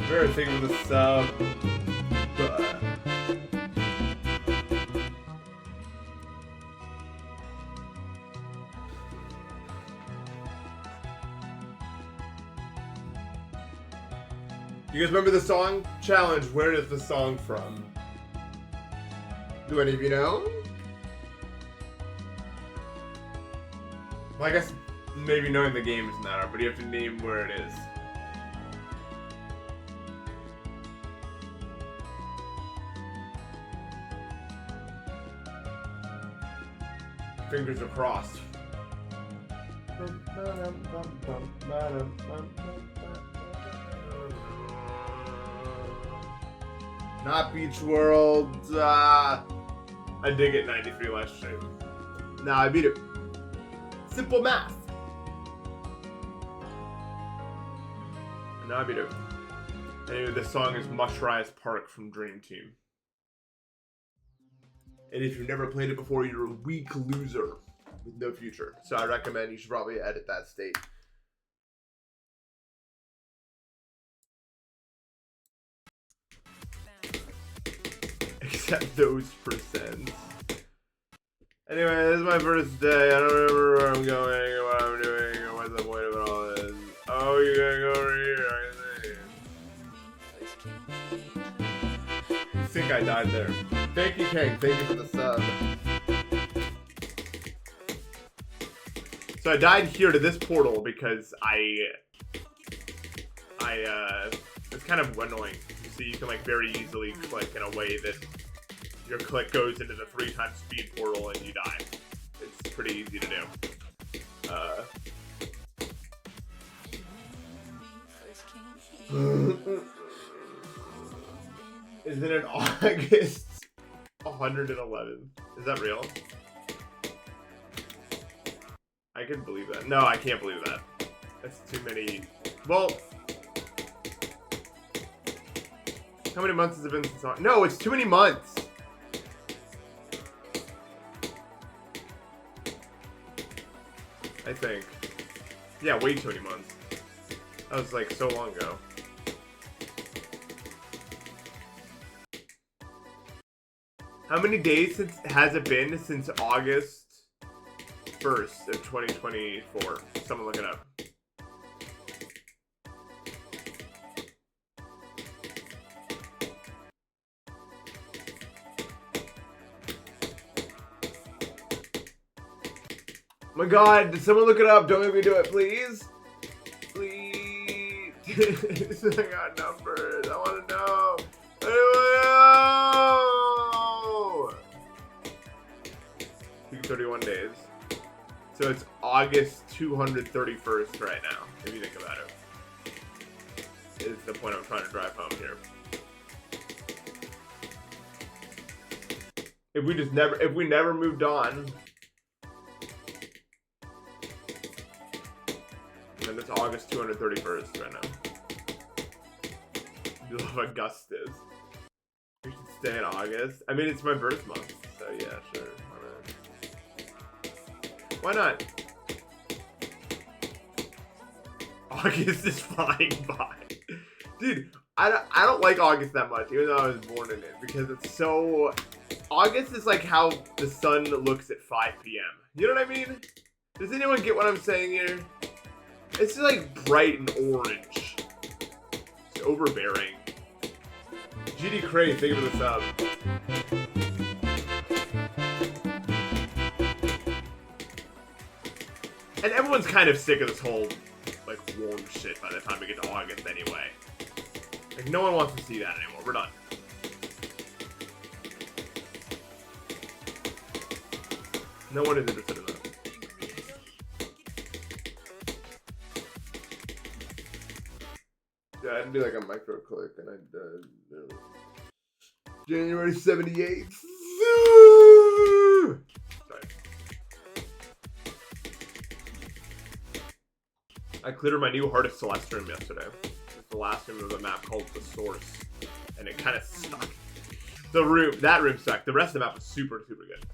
Very thinking of the sub. You guys remember the song? Challenge, where is the song from? Do any of you know? Well, I guess maybe knowing the game isn't that hard, but you have to name where it is. Fingers are crossed. Not Beach World. I did get 93 last stream. Nah, I beat it. Simple math. Now I beat it. Anyway, this song is Mushrise Park from Dream Team. And if you've never played it before, you're a weak loser with no future. So I recommend you should probably edit that state. Except those percents. Anyway, this is my first day. I don't remember where I'm going or what I'm doing or what the point of it all is. Oh, you're gonna go over here, I think I died there. Thank you, King. Thank you for the sub. So I died here to this portal because it's kind of annoying. You see, you can like very easily click in a way that your click goes into the 3x speed portal and you die. It's pretty easy to do. Isn't it August 111? Is that real? I can believe that. No, I can't believe that. That's too many. Well, how many months has it been since? No, it's too many months. I think. Yeah, way too many months. That was like so long ago. How many days has it been since August 1st of 2024? Someone look it up. Oh my god, did someone look it up? Don't make me do it, please. Please. I got numbers. I want to know. I want to know. 31 days. So it's August 231st right now, if you think about it. Is the point I'm trying to drive home here. If we never moved on, and it's August 231st right now. You love Augustus. We should stay in August. I mean, it's my birth month, so yeah, sure. Why not? August is flying by. Dude, I don't like August that much, even though I was born in it, because it's so... August is like how the sun looks at 5 p.m. You know what I mean? Does anyone get what I'm saying here? It's just like bright and orange. It's overbearing. GD Cray, thank you for the sub. And everyone's kind of sick of this whole, like, warm shit by the time we get to August anyway. Like, no one wants to see that anymore. We're done. No one is interested in that. Yeah, I had to do like a micro click and I did. January 78th. Sorry. I cleared my new Heart of Celeste room yesterday. It's the last room of the map called The Source. And it kind of stuck. That room sucked. The rest of the map was super, super good.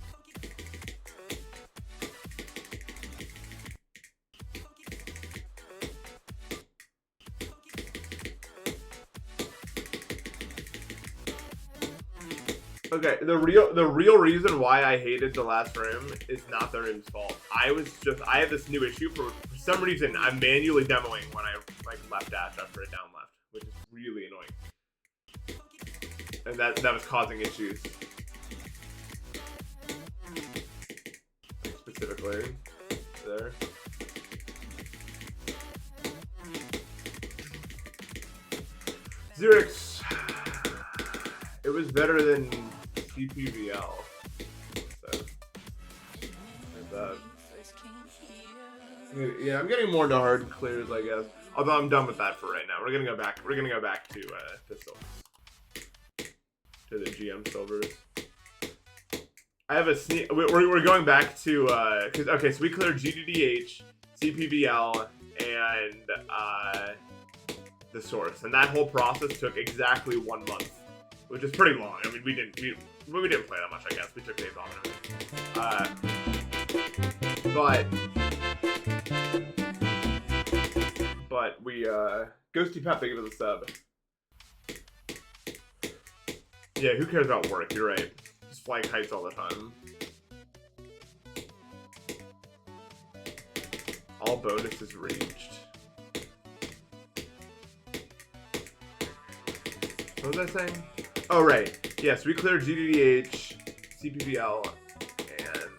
Okay, the real reason why I hated the last room is not the room's fault. I have this new issue for some reason. I'm manually demoing when I like left dash after a down left, which is really annoying, and that was causing issues. Like specifically there. Xerix, it was better than CPVL. So, yeah, I'm getting more into hard clears, I guess. Although I'm done with that for right now. We're gonna go back to silvers, to the GM silvers. I have a sneak. We're going back to okay. So we cleared GDDH, CPVL, and the source, and that whole process took exactly 1 month, which is pretty long. I mean, we didn't play that much, I guess. We took days off and everything. But we Ghosty Pep, thank you for the sub. Yeah, who cares about work? You're right. Just flying kites all the time. All bonuses reached. What was I saying? Oh, right. Yes, we cleared GDDH, CPVL, and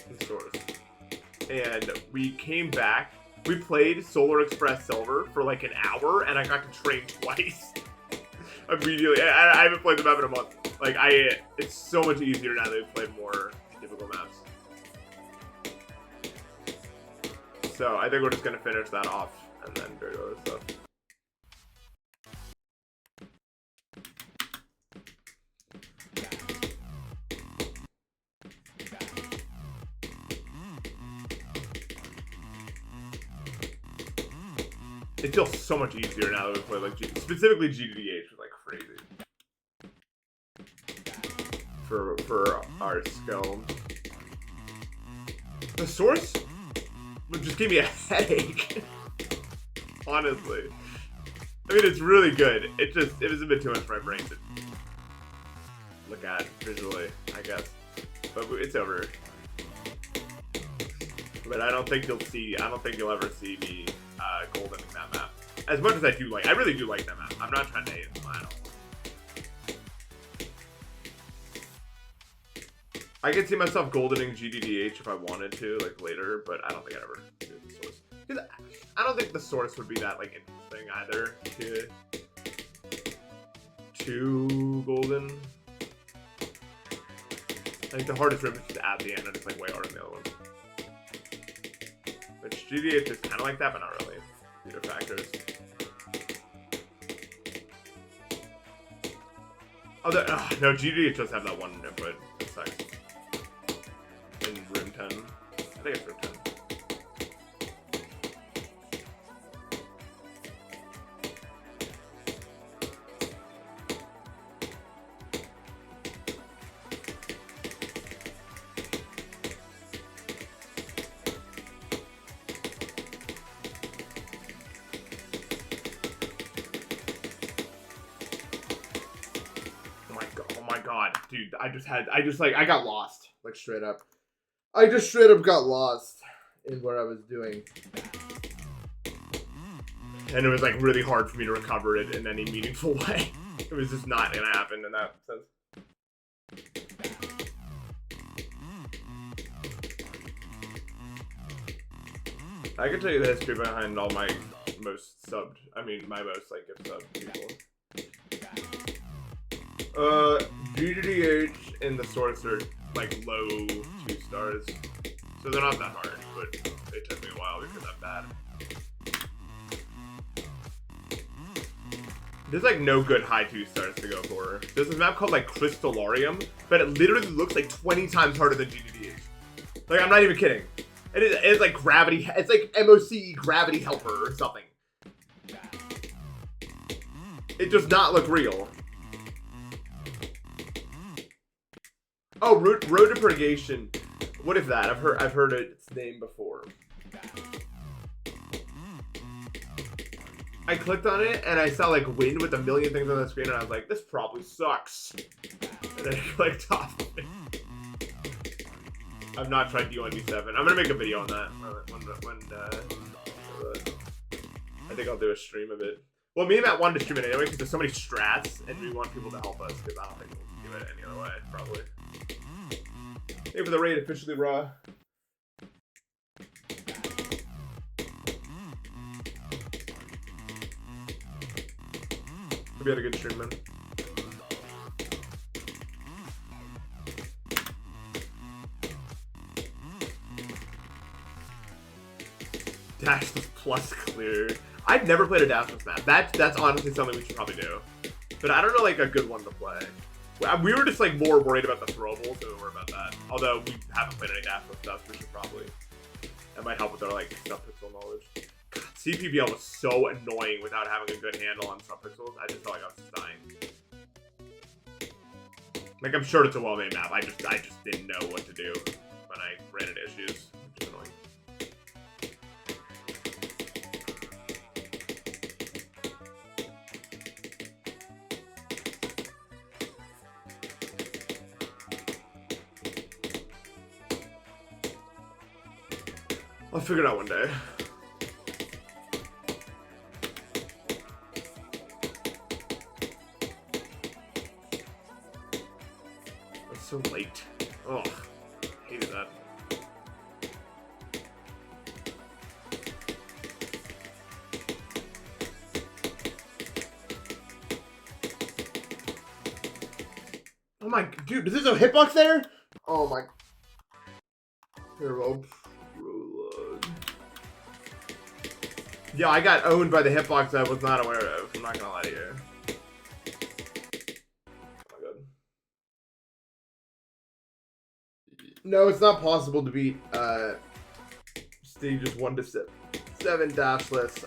the source. And we came back. We played Solar Express Silver for like an hour, and I got to train twice. Immediately. I haven't played the map in a month. Like, it's so much easier now that we've played more difficult maps. So, I think we're just going to finish that off, and then go to other stuff. It feels so much easier now that we play like specifically GDDH was like crazy for our skill. The source just gave me a headache. Honestly, I mean it's really good. It was a bit too much for my brain to look at visually, I guess. But it's over. But I don't think you'll ever see me golden in that map. As much as I really do like that map. I'm not trying to hate it at all. I could see myself goldening GDDH if I wanted to, like later, but I don't think I'd ever do the source. Because I don't think the source would be that like interesting either to golden. I think the hardest room is just at the end and it's like way harder than the other one. Which GDH is kind of like that, but not really. Due to factors. Oh, no, GDH does have that one input. That sucks. In room 10. I think it's room 10. Dude, I got lost. Like, straight up. I just straight up got lost in what I was doing. And it was, like, really hard for me to recover it in any meaningful way. It was just not gonna happen in that sense. I can tell you the history behind all my most, like, gift sub people. GDDH and the source are like low 2 stars, so they're not that hard, but they took me a while because I'm bad. There's like no good high 2 stars to go for. There's this map called like Crystallarium, but it literally looks like 20 times harder than GDDH. Like, I'm not even kidding. It's like gravity, it's like MOCE Gravity Helper or something. It does not look real. Oh, Road to Purgation. What is that? I've heard its name before. I clicked on it and I saw like win with a million things on the screen and I was like, this probably sucks. And then I clicked off of it. I've not tried D1D7. I'm gonna make a video on that I think I'll do a stream of it. Well, me and Matt wanted to stream it anyway because there's so many strats and we want people to help us because I don't think we'll do it any other way, probably. Hey for the raid, officially raw. We had a good stream, man. Dash plus clear. I've never played a dashless map. That's honestly something we should probably do. But I don't know like a good one to play. We were just like more worried about the throwables than we were about that. Although we haven't played any dashless stuff, we should probably. That might help with our like sub-pixel knowledge. God, CPBL was so annoying without having a good handle on sub-pixels. I just felt like I was dying. Like I'm sure it's a well-made map. I just didn't know what to do when I ran into issues. Which is annoying. I'll figure it out one day. It's so late. Oh, hated that. Oh my, dude, is this a hitbox there? Oh my. Here, well. Yeah, I got owned by the hitbox I was not aware of. I'm not gonna lie to you. Oh my god. No, it's not possible to beat stages 1 to 7 dashless.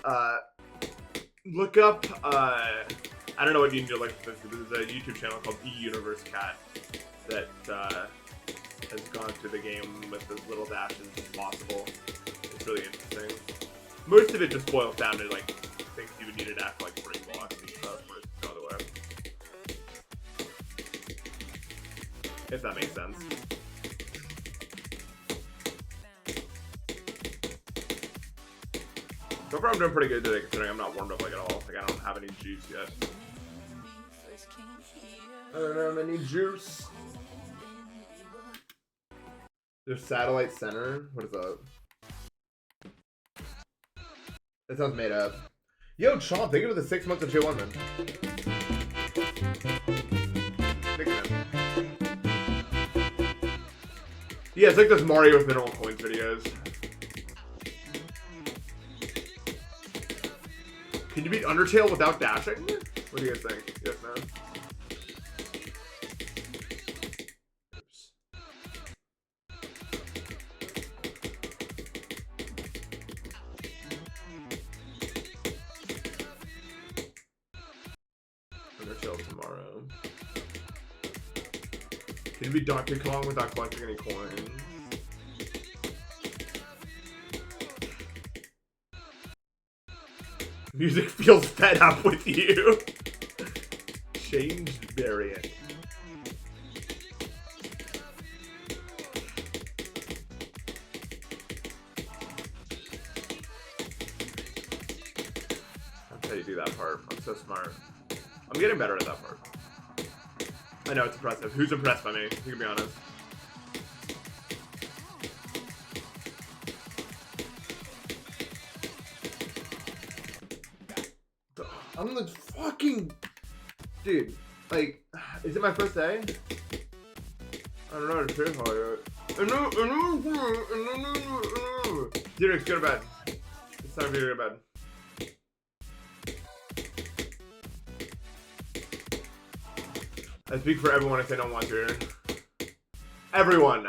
Look up I don't know what you need to look for this. There's a YouTube channel called eUniverse Cat that has gone through the game with as little dashes as possible. It's really interesting. Most of it just boils down to like things you would need to dash like spring blocks and stuff, but no other way. If that makes sense. So far I'm doing pretty good today considering I'm not warmed up like at all. Like I don't have any juice yet. I don't have any juice. There's Satellite Center. What is that? That sounds made up. Yo, Chomp, thank you for the 6 months of J1, man. Thank you, man. Yeah, it's like those Mario with minimal coins videos. Can you beat Undertale without dashing? What do you guys think? Yes, no? Tomorrow. Can you be Donkey Kong without collecting any coins? Music feels fed up with you. Changed variant. That's how you do that part. I'm so smart. I'm getting better at that part. I know it's impressive. Who's impressed by me? You can be honest. I'm the fucking dude. Like, is it my first day? I don't know how to say how Dude, go to bed. It's time for you to go to bed. I speak for everyone if they don't want to. Everyone.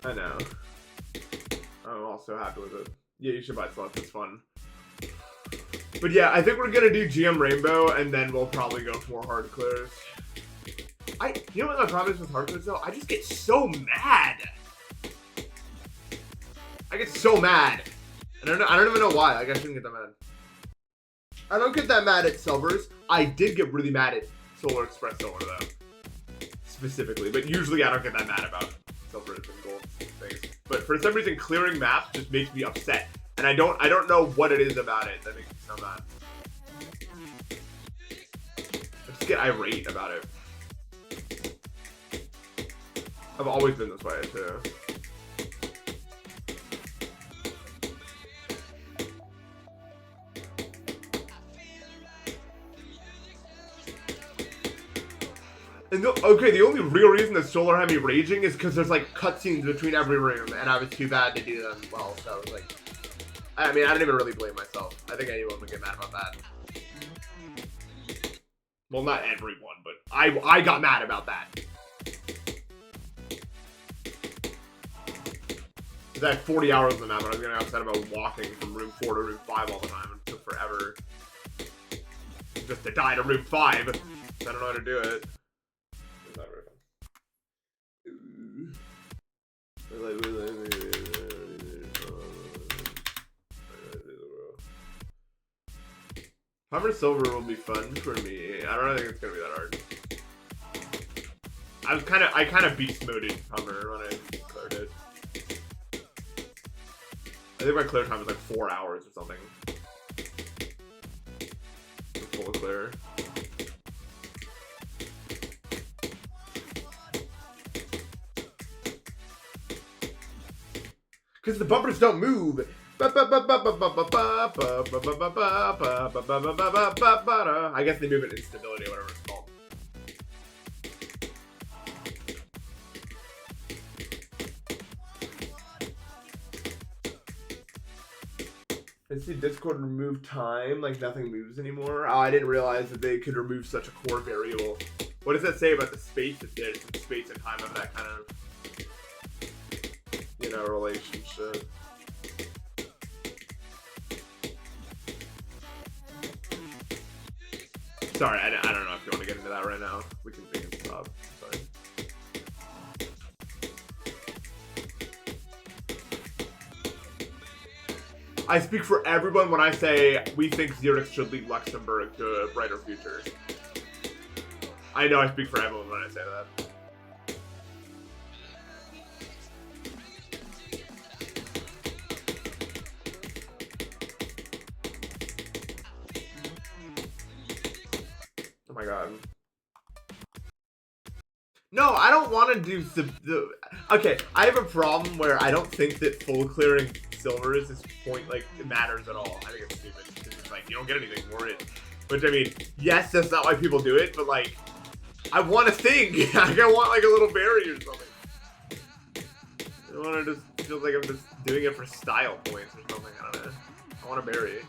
I know. I'm also happy with it. Yeah, you should buy slots. It's fun. But yeah, I think we're gonna do GM Rainbow, and then we'll probably go for more hard clears. You know what my problem is with hard codes though? I just get so mad. I get so mad. And I don't even know why. Like, I shouldn't get that mad. I don't get that mad at silvers. I did get really mad at Solar Express Solar though. Specifically. But usually I don't get that mad about silvers and gold things. But for some reason clearing maps just makes me upset. And I don't know what it is about it that makes me so mad. I just get irate about it. I've always been this way too. And the only real reason that Solar had me raging is because there's like cutscenes between every room, and I was too bad to do them well. So I was like, I mean, I don't even really blame myself. I think anyone would get mad about that. Well, not everyone, but I got mad about that. Because I had 40 hours on that, but I was getting upset about walking from room 4 to room 5 all the time. It took forever just to die to room 5. I don't know how to do it. It's not very fun. Hammer Silver will be fun for me. I don't think it's gonna be that hard. I kind of beast moded Hammer when I cleared it. I think my clear time was like 4 hours or something. Full clear. Because the bumpers don't move. I guess they move in instability or whatever it's called. I see Discord remove time, like nothing moves anymore. Oh, I didn't realize that they could remove such a core variable. What does that say about the space that there's some space and time of that kind of, you know, relationship? Sorry, I don't know if you want to get into that right now. We can stop. Sorry. I speak for everyone when I say we think Xerix should lead Luxembourg to a brighter future. I know I speak for everyone when I say that. Oh my god. No, I don't want to do okay, I have a problem where I don't think that full clearing silver is this point, like, it matters at all. I think it's stupid. It's like, you don't get anything for it. Which, I mean, yes, that's not why people do it, but, like, I want a thing. Like, I want, like, a little berry or something. I want to just feel like I'm just doing it for style points or something. I don't know. I want a berry.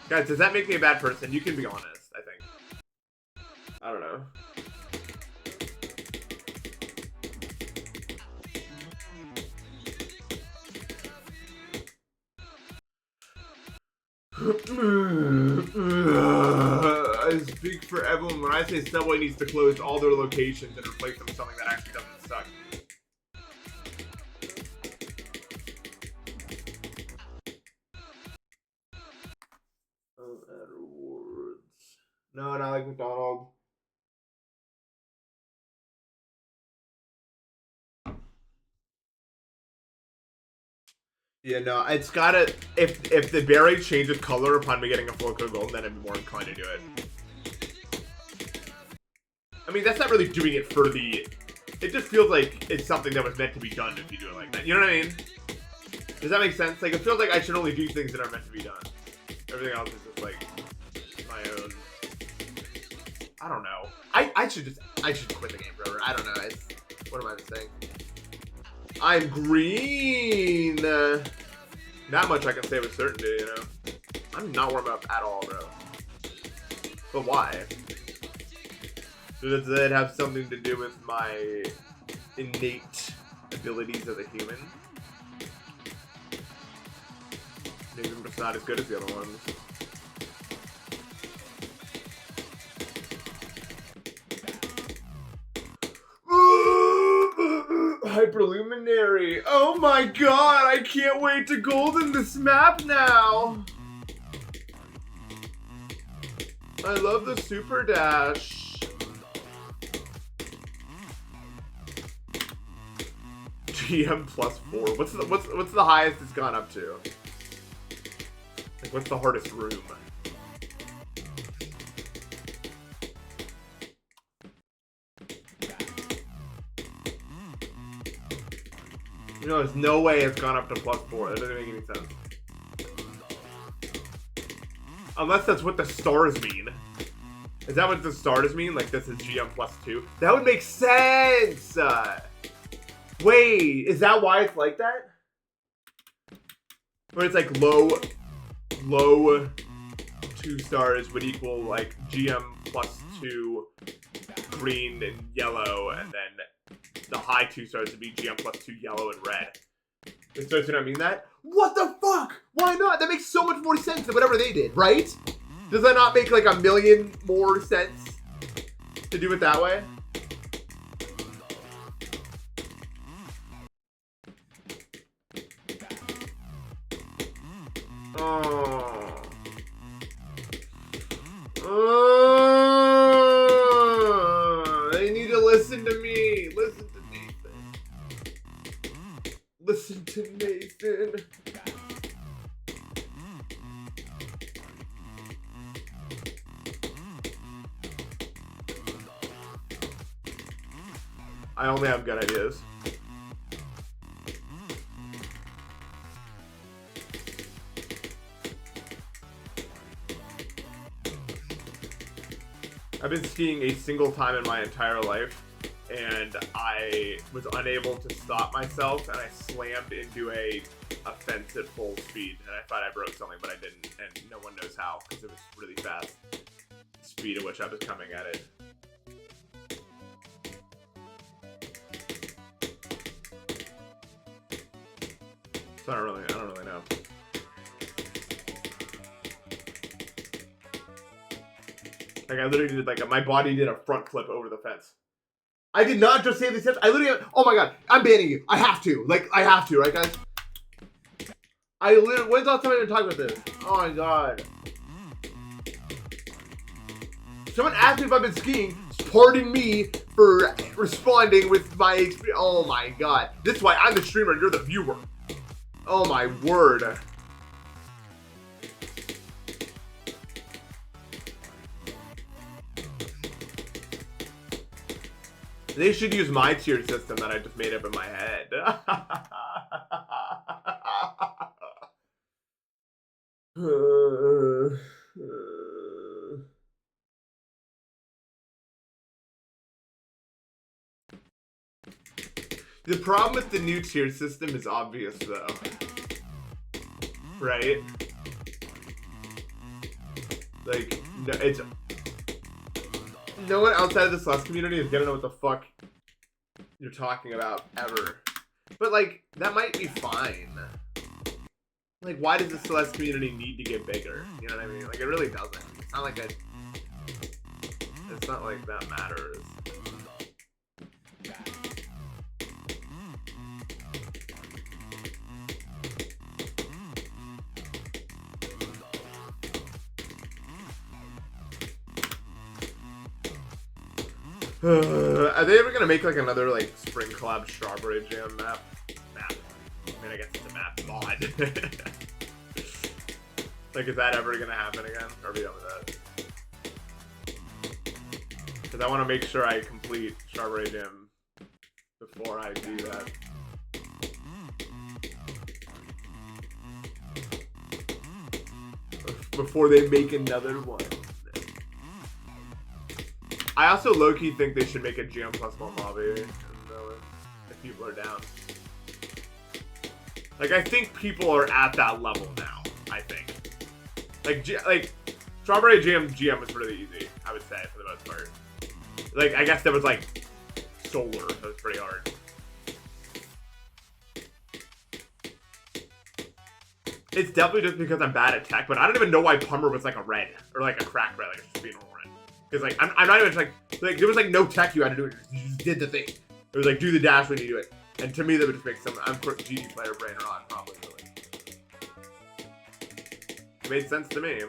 Guys, does that make me a bad person? You can be honest, I think. I don't know. I speak for everyone when I say Subway needs to close all their locations and replace them with something that actually doesn't suck. Add rewards. No, not like McDonald's. Yeah, no, it's gotta, if the berry changes color upon me getting a full code gold, then I'm more inclined to do it. I mean, that's not really doing it for the, it just feels like it's something that was meant to be done if you do it like that. You know what I mean? Does that make sense? Like, it feels like I should only do things that are meant to be done. Everything else is just like my own. I don't know. I should quit the game forever. I don't know. What am I saying? I'm green. Not much I can say with certainty, you know. I'm not warmed up at all, bro. But why? Does it have something to do with my innate abilities as a human? Maybe I'm just not as good as the other ones. Hyperluminary. Oh my god, I can't wait to golden this map now. I love the super dash. GM +4. What's the highest it's gone up to? Like, what's the hardest room? You know, there's no way it's gone up to +4. That doesn't make any sense. Unless that's what the stars mean. Is that what the stars mean? Like, this is GM +2? That would make sense! Wait, is that why it's like that? Where it's like low 2 stars would equal like GM +2 green and yellow, and then the high 2 stars would be GM +2 yellow and red. Is that what I mean that? What the fuck? Why not? That makes so much more sense than whatever they did, right? Does that not make like a million more sense to do it that way? They need to listen to me. Listen to Nathan. Listen to Nathan. I only have good ideas. I've been skiing a single time in my entire life, and I was unable to stop myself, and I slammed into a fence at full speed, and I thought I broke something, but I didn't, and no one knows how, because it was really fast. The speed at which I was coming at it. So I don't really know. Like, I literally did, like, my body did a front flip over the fence. I did not just save the steps. I literally, oh my god, I'm banning you. I have to. Like, I have to, right, guys? I literally, when's the last time I even talked about this? Oh my god. Someone asked me if I've been skiing. Pardon me for responding with my experience. Oh my god. This is why I'm the streamer and you're the viewer. Oh my word. They should use my tiered system that I just made up in my head. The problem with the new tiered system is obvious, though. Right? Like, no, it's... No one outside of the Celeste community is gonna know what the fuck you're talking about, ever. But, like, that might be fine. Like, why does the Celeste community need to get bigger? You know what I mean? Like, it really doesn't. It's not like it's not like that matters. Are they ever gonna make like another like spring collab strawberry jam map? I mean, I guess it's a map mod. Like, is that ever gonna happen again? Or are we done with that? Because I want to make sure I complete strawberry jam before I do that. Before they make another one. I also low-key think they should make a GM +1 lobby if people are down. Like, I think people are at that level now, I think. Like Strawberry Jam GM was really easy, I would say, for the most part. Like, I guess there was, like, Solar, that was pretty hard. It's definitely just because I'm bad at tech, but I don't even know why Pummer was, like, a red. Or, like, a crack red, like, it should be an orange. Because, like, I'm not even, like, there was, like, no tech you had to do it. You just did the thing. It was, like, do the dash when you do it. And to me, that would just make some GD player brain on, probably, really. It made sense to me.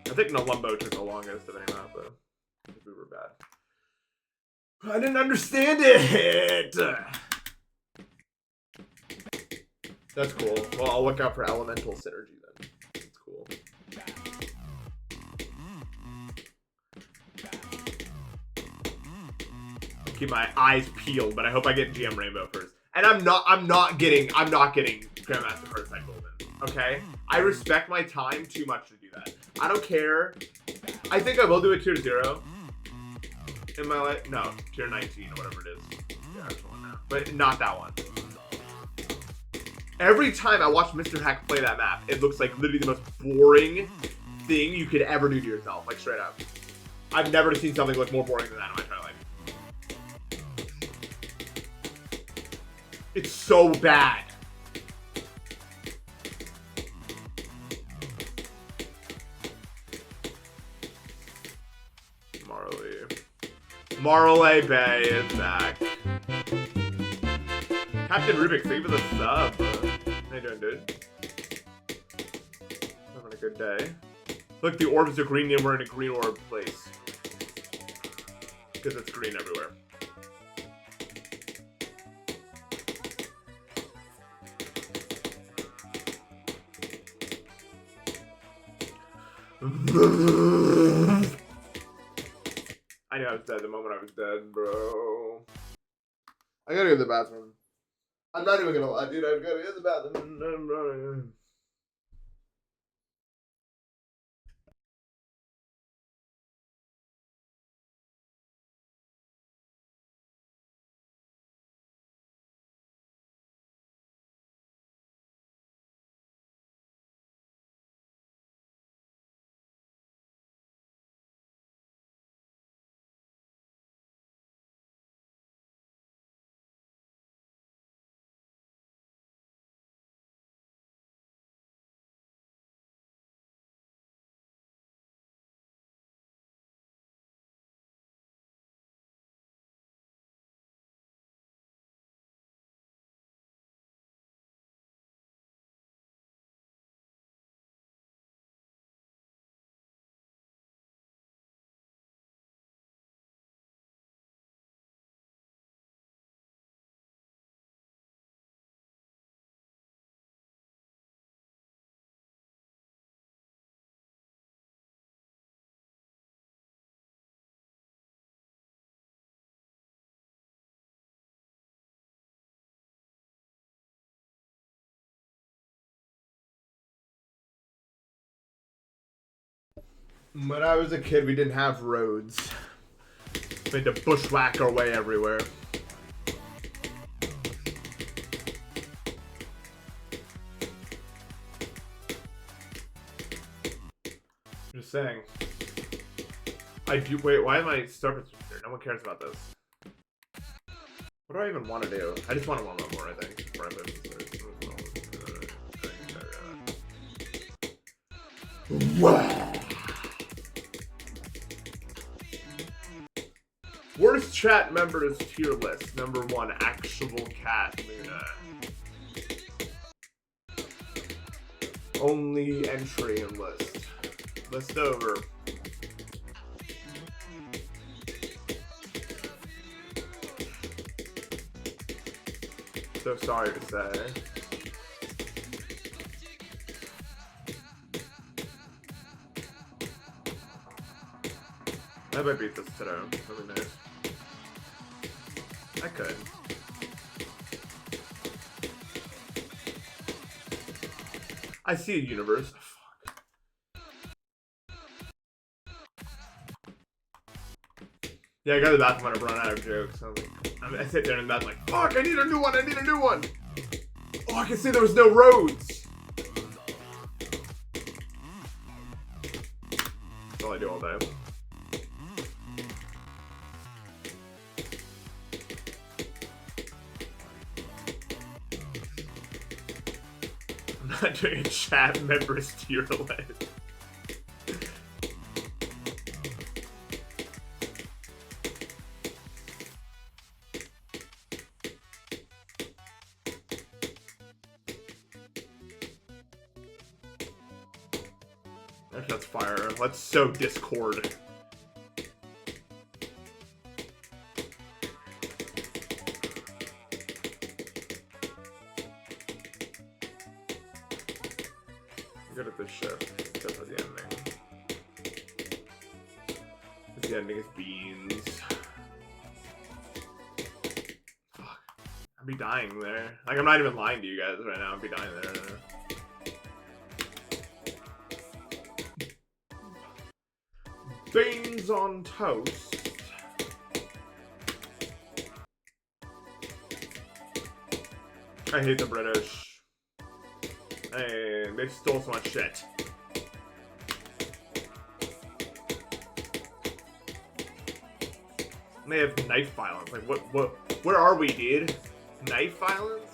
I think Nalumbo took the longest of any map, though. We were bad. I didn't understand it! That's cool. Well, I'll look out for elemental synergy then. That's cool. Keep my eyes peeled, but I hope I get GM Rainbow first. And I'm not getting Grandmaster first at Golden. Okay? I respect my time too much to do that. I don't care. I think I will do a tier 0 in my life. No, tier 19 or whatever it is. The actual one now. But not that one. Every time I watch Mr. Hack play that map, it looks like literally the most boring thing you could ever do to yourself. Like, straight up. I've never seen something look more boring than that in my entire life. It's so bad. Marley Bay is back. Captain Rubik, thank you for the sub. How you doing, dude? Having a good day. Look, the orbs are green and we're in a green orb place. Because it's green everywhere. I knew I was dead the moment I was dead, bro. I gotta go to the bathroom. I'm not even gonna lie, dude. I've gotta go to the bathroom. When I was a kid, we didn't have roads. We had to bushwhack our way everywhere. Just saying. I do. Wait, why am I starting here? No one cares about this. What do I even want to do? I just want to warm up more, I think. Before I move this. Wow. Worst chat members tier list. Number 1, Actual Cat Luna. Only entry in list. List over. So sorry to say. I might beat this today. Really nice. I could. I see a universe. Fuck. Yeah, I go to the bathroom when I run out of jokes. I sit there in the bathroom like, fuck, I need a new one, I need a new one. Oh, I can see there was no roads. That's all I do all day. I'm not doing a chat members tier list. Actually, let's fire. Let's sow discord. I'm good at this shit, except for the ending. The ending is beans. Fuck. I'd be dying there. Like, I'm not even lying to you guys right now. I'd be dying there. Beans on toast. I hate the British. Hey, they stole so much shit. And they have knife violence. Like, where are we, dude? Knife violence?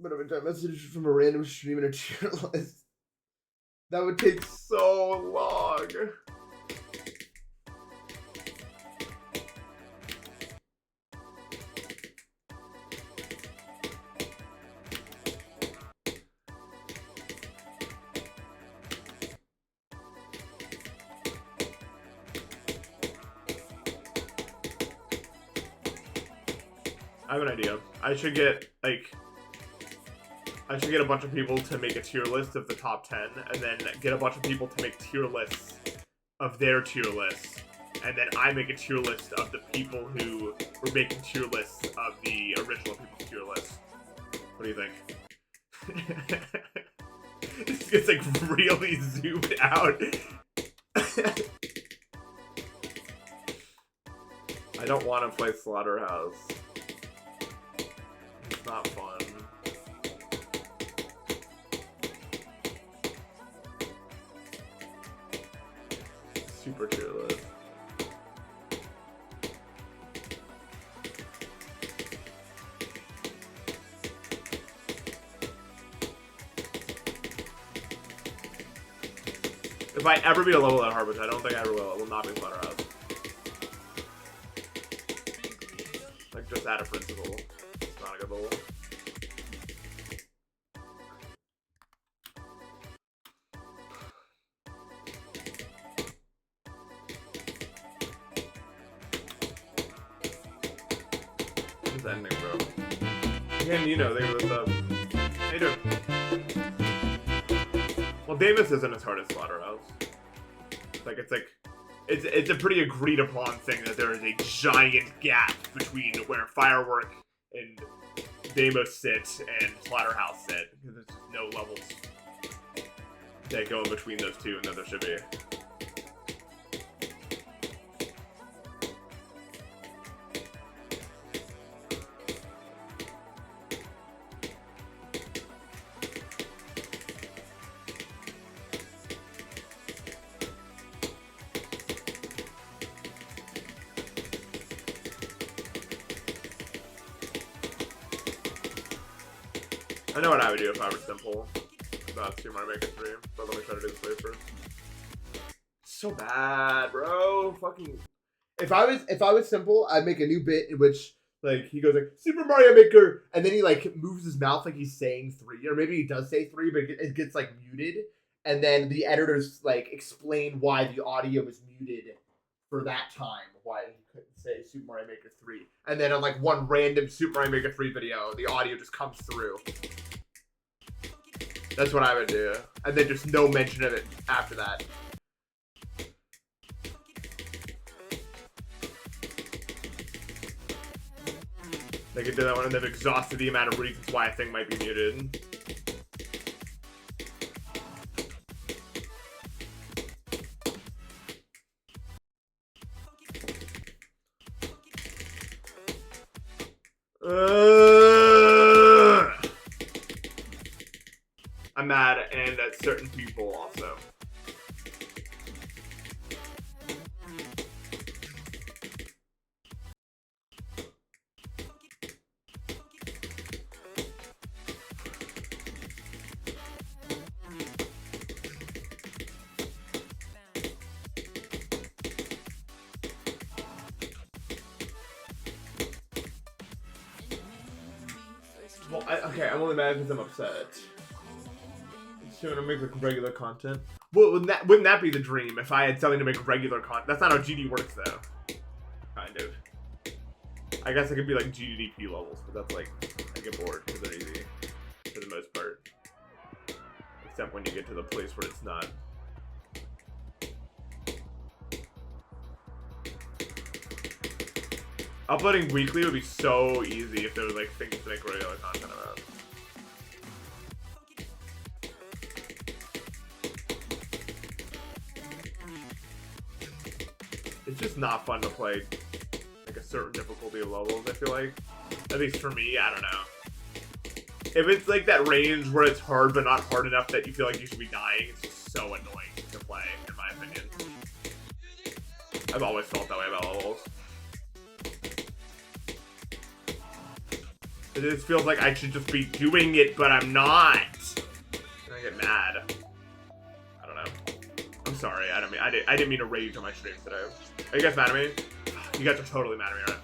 But every time message from a random stream in a tier list, that would take so long. I have an idea. I should get a bunch of people to make a tier list of the top 10, and then get a bunch of people to make tier lists of their tier lists, and then I make a tier list of the people who were making tier lists of the original people's tier list. What do you think? This gets like really zoomed out. I don't want to play Slaughterhouse. It's not fun. Super tier list. If I ever beat a level at Harbor, I don't think I ever will. It will not be Slaughterhouse. Like, just out of principle. It's not a good level. What's ending, bro? Again, you know, they were the... How you doing? Well, Davis isn't as hard as Slaughterhouse. It's a pretty agreed upon thing that there is a giant gap between where Firework and Deimos sit and Slaughterhouse sit, because there's just no levels that go in between those two, and then there should be. I know what I would do if I were simple. Not Super Mario Maker 3, but let me try to do this way first. So bad, bro. Fucking. If I was simple, I'd make a new bit in which like he goes like Super Mario Maker, and then he like moves his mouth like he's saying 3, or maybe he does say 3, but it gets like muted, and then the editors like explain why the audio was muted for that time, why he couldn't say Super Mario Maker 3, and then on like one random Super Mario Maker 3 video, the audio just comes through. That's what I would do. And then just no mention of it after that. They could do that when they've exhausted the amount of reasons why a thing might be muted. I'm mad, and at certain people also. Okay, I'm only mad because I'm upset. So to make like regular content. Well, wouldn't that be the dream if I had something to make regular content? That's not how GD works though. Kind of. I guess it could be like GDP levels, but that's like I get bored because they're easy for the most part. Except when you get to the place where it's not. Uploading weekly would be so easy if there was like things to make regular content about. It's just not fun to play like a certain difficulty of levels, I feel like. At least for me, I don't know. If it's like that range where it's hard but not hard enough that you feel like you should be dying, it's just so annoying to play, in my opinion. I've always felt that way about levels. It just feels like I should just be doing it, but I'm not. And I get mad. I don't know. I'm sorry. I didn't mean to rage on my streams today. Are you guys mad at me? You guys are totally mad at me, right?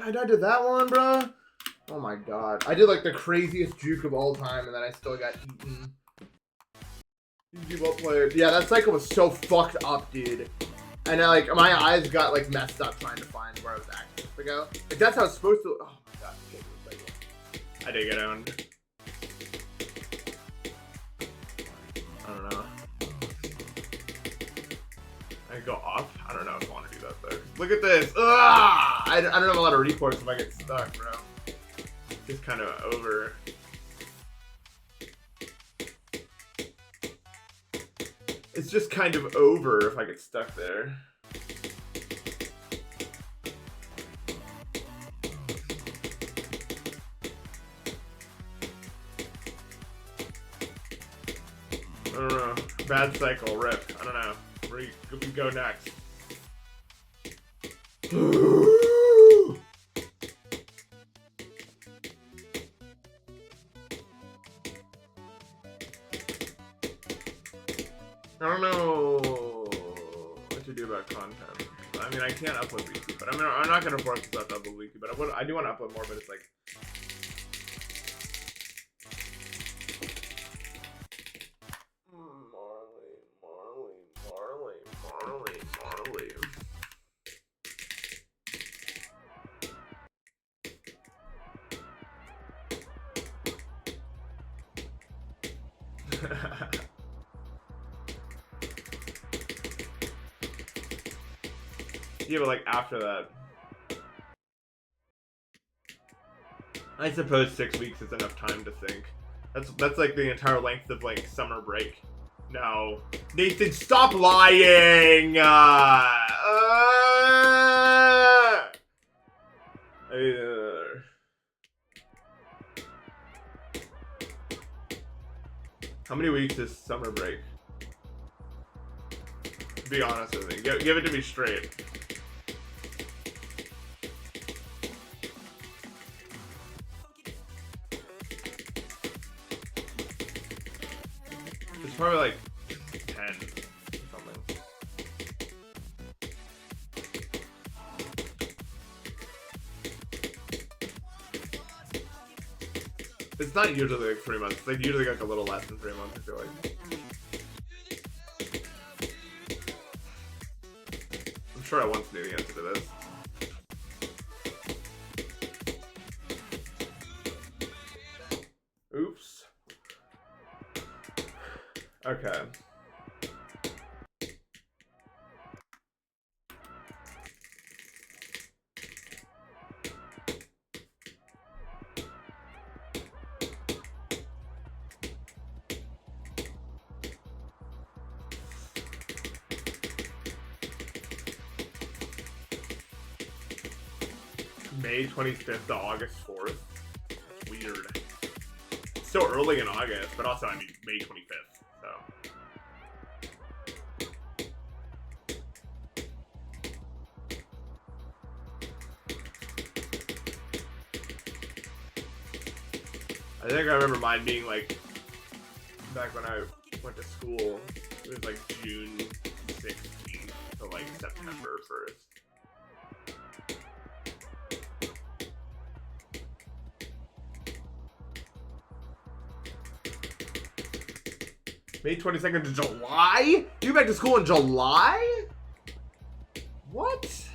I died to that one, bruh. Oh my god. I did like the craziest juke of all time and then I still got eaten. GG well played. Yeah, that cycle was so fucked up, dude. And like my eyes got like messed up trying to find where I was actually supposed to go. Like that's how it's supposed to. Oh my god. I did get owned. I don't know. I go off? I don't know if I want to do that though. Look at this! Ugh! I don't have a lot of recourse if I get stuck, bro. It's kind of over. It's just kind of over if I get stuck there. I don't know. Bad cycle, rip. I don't know. Where we go next? I don't know what to do about content. I mean, I can't upload weekly, but I'm not gonna force myself to upload weekly. But I do want to upload more. But it's like. Marley. Yeah, but like after that, I suppose 6 weeks is enough time to think. That's like the entire length of like summer break. No, Nathan, stop lying. How many weeks is summer break? Be honest with me. Give it to me straight. It's probably like 10 or something. It's not usually like 3 months. It's like usually like a little less than 3 months, I feel like. I'm sure I once knew the answer to this. Okay. May 25th to August 4th. That's weird. It's so early in August, but also, I mean, May 25th, so. I think I remember mine being like, back when I went to school, it was like June 16th to like September 1st. May 22nd to July? You back to school in July? What?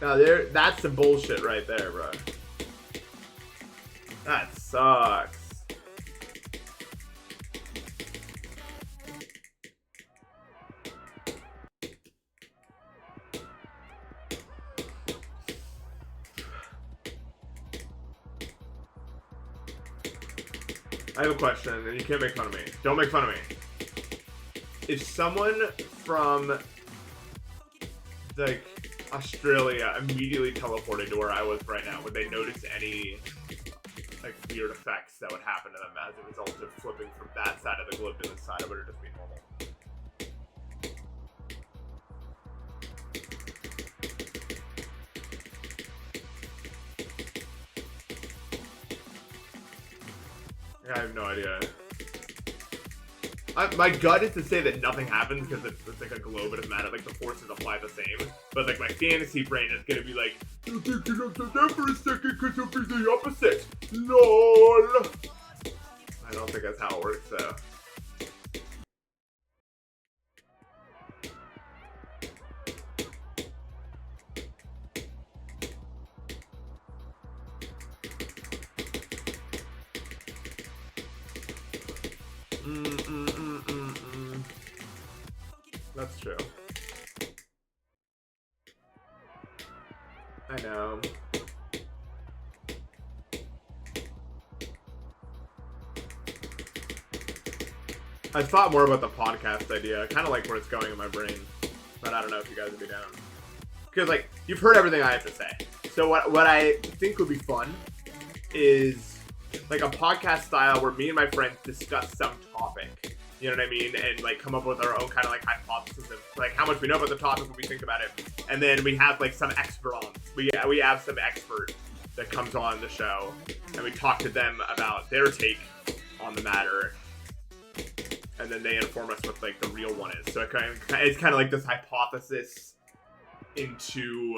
Now that's some bullshit right there, bro. That sucks. I have a question, and you can't make fun of me. Don't make fun of me. If someone from, like, Australia immediately teleported to where I was right now, would they notice any, like, weird effects that would happen to them as a result of flipping from that side of the globe to this side, or would it just be normal? I have no idea. My gut is to say that nothing happens because it's like a globe, it doesn't matter, like the forces apply the same. But like my fantasy brain is gonna be like, you think you're not there for a second because it'll be the opposite. LOL. I don't think that's how it works though. That's true. I know. I thought more about the podcast idea. I kind of like where it's going in my brain, but I don't know if you guys would be down. Because like you've heard everything I have to say. So what I think would be fun is like a podcast style where me and my friends discuss some topic. You know what I mean? And like come up with our own kind of like hypothesis of like how much we know about the topic when we think about it. And then we have like some expert on. We have some expert that comes on the show and we talk to them about their take on the matter. And then they inform us what like the real one is. So it's kind of like this hypothesis into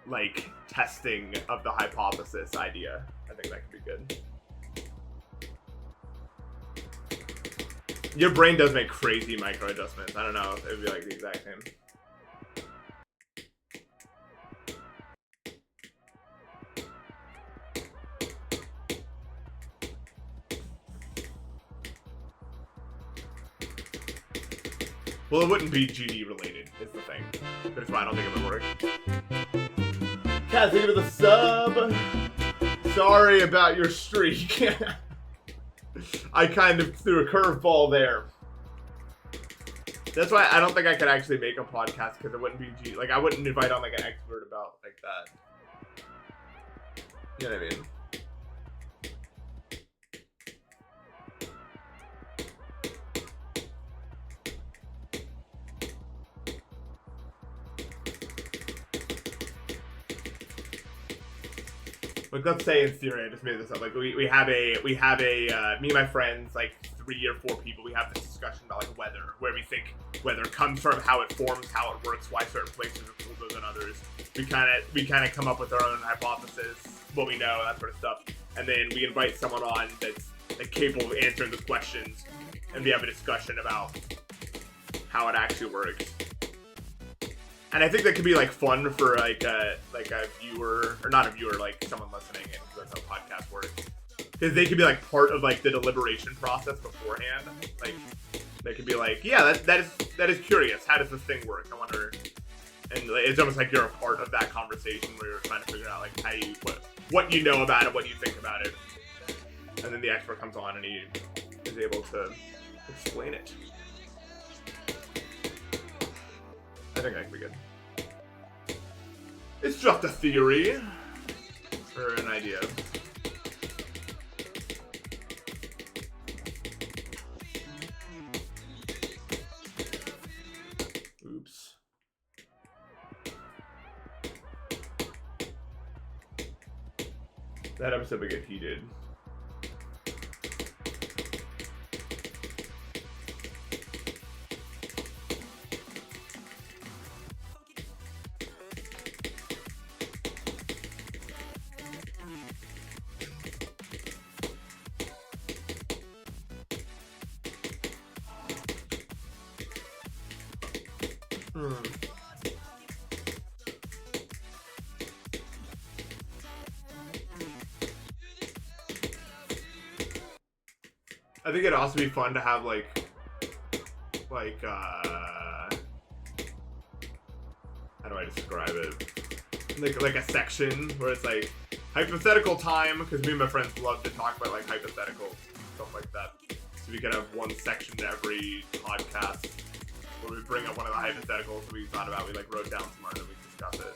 like testing of the hypothesis idea. I think that could be good. Your brain does make crazy micro adjustments. I don't know if it would be like the exact same. Well, it wouldn't be GD related, is the thing. That's why I don't think it would work. Cat, think of the sub. Sorry about your streak. I kind of threw a curveball there. That's why I don't think I could actually make a podcast because it wouldn't be like I wouldn't invite on like an expert about like that. You know what I mean? Like let's say in theory, I just made this up. Like we have a me and my friends, like 3 or 4 people, we have this discussion about like weather, where we think weather comes from, how it forms, how it works, why certain places are colder than others. We kind of come up with our own hypothesis, what we know, that sort of stuff, and then we invite someone on that's like capable of answering those questions, and we have a discussion about how it actually works. And I think that could be like fun for like a viewer, or not a viewer, like someone listening, and that's how podcasts work. because they could be like part of like the deliberation process beforehand. Like they could be like, yeah, that is curious. How does this thing work? I wonder. And it's almost like you're a part of that conversation where you're trying to figure out like how you what you know about it, what you think about it, and then the expert comes on and he is able to explain it. I think that could be good. It's just a theory or an idea. Oops. That episode would get heated. I think it'd also be fun to have like how do I describe it? Like a section where it's like hypothetical time, because me and my friends love to talk about like hypotheticals, stuff like that. So we could have one section to every podcast where we bring up one of the hypotheticals that we thought about. We like wrote down some and we discuss it.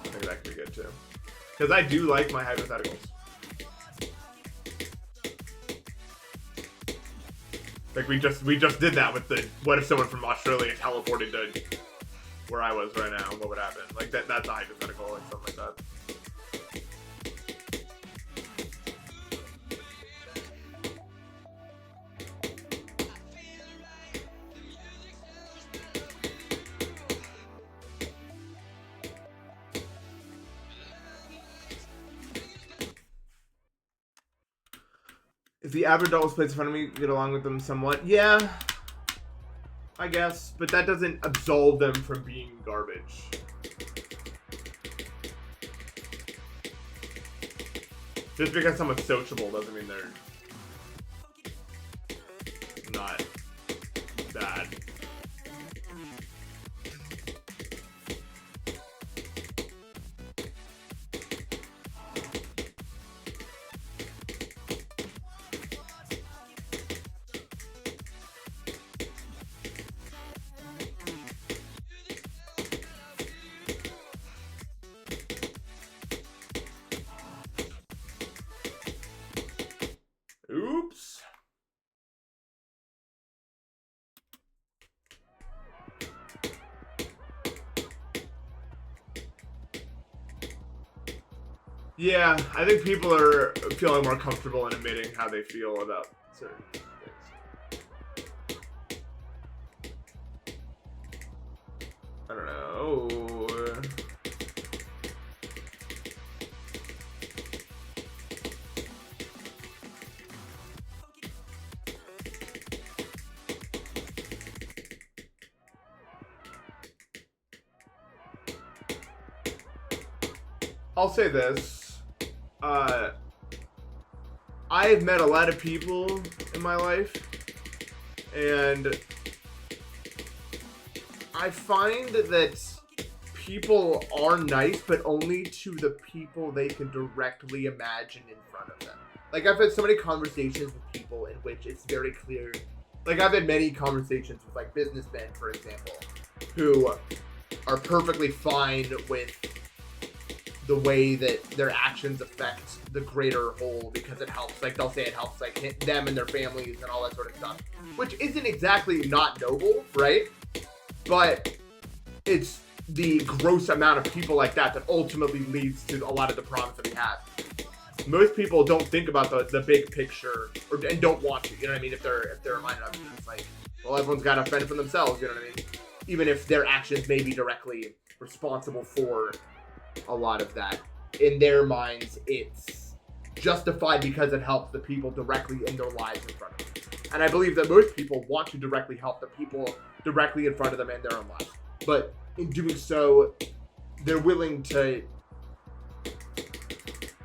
I think that could be good too, because I do like my hypotheticals. Like we just did that with the what if someone from Australia teleported to where I was right now? What would happen? Like that's a hypothetical, like something like that. If the average adult was placed in front of me, get along with them somewhat. Yeah, I guess, but that doesn't absolve them from being garbage. Just because someone's sociable doesn't mean they're not bad. Oops. Yeah, I think people are feeling more comfortable in admitting how they feel about certain things. I don't know. I'll say this. I've met a lot of people in my life, and I find that people are nice, but only to the people they can directly imagine in front of them. Like, I've had so many conversations with people in which it's very clear. Like, I've had many conversations with, like, businessmen, for example, who are perfectly fine with the way that their actions affect the greater whole because it helps. Like, they'll say it helps, like, hit them and their families and all that sort of stuff, which isn't exactly not noble, right? But it's the gross amount of people like that that ultimately leads to a lot of the problems that we have. Most people don't think about the big picture, and don't want to, you know what I mean? If they're reminded of it, it's like, well, everyone's got to fend for themselves, you know what I mean? Even if their actions may be directly responsible for a lot of that. In their minds, it's justified because it helps the people directly in their lives in front of them. And I believe that most people want to directly help the people directly in front of them in their own lives. But in doing so, they're willing to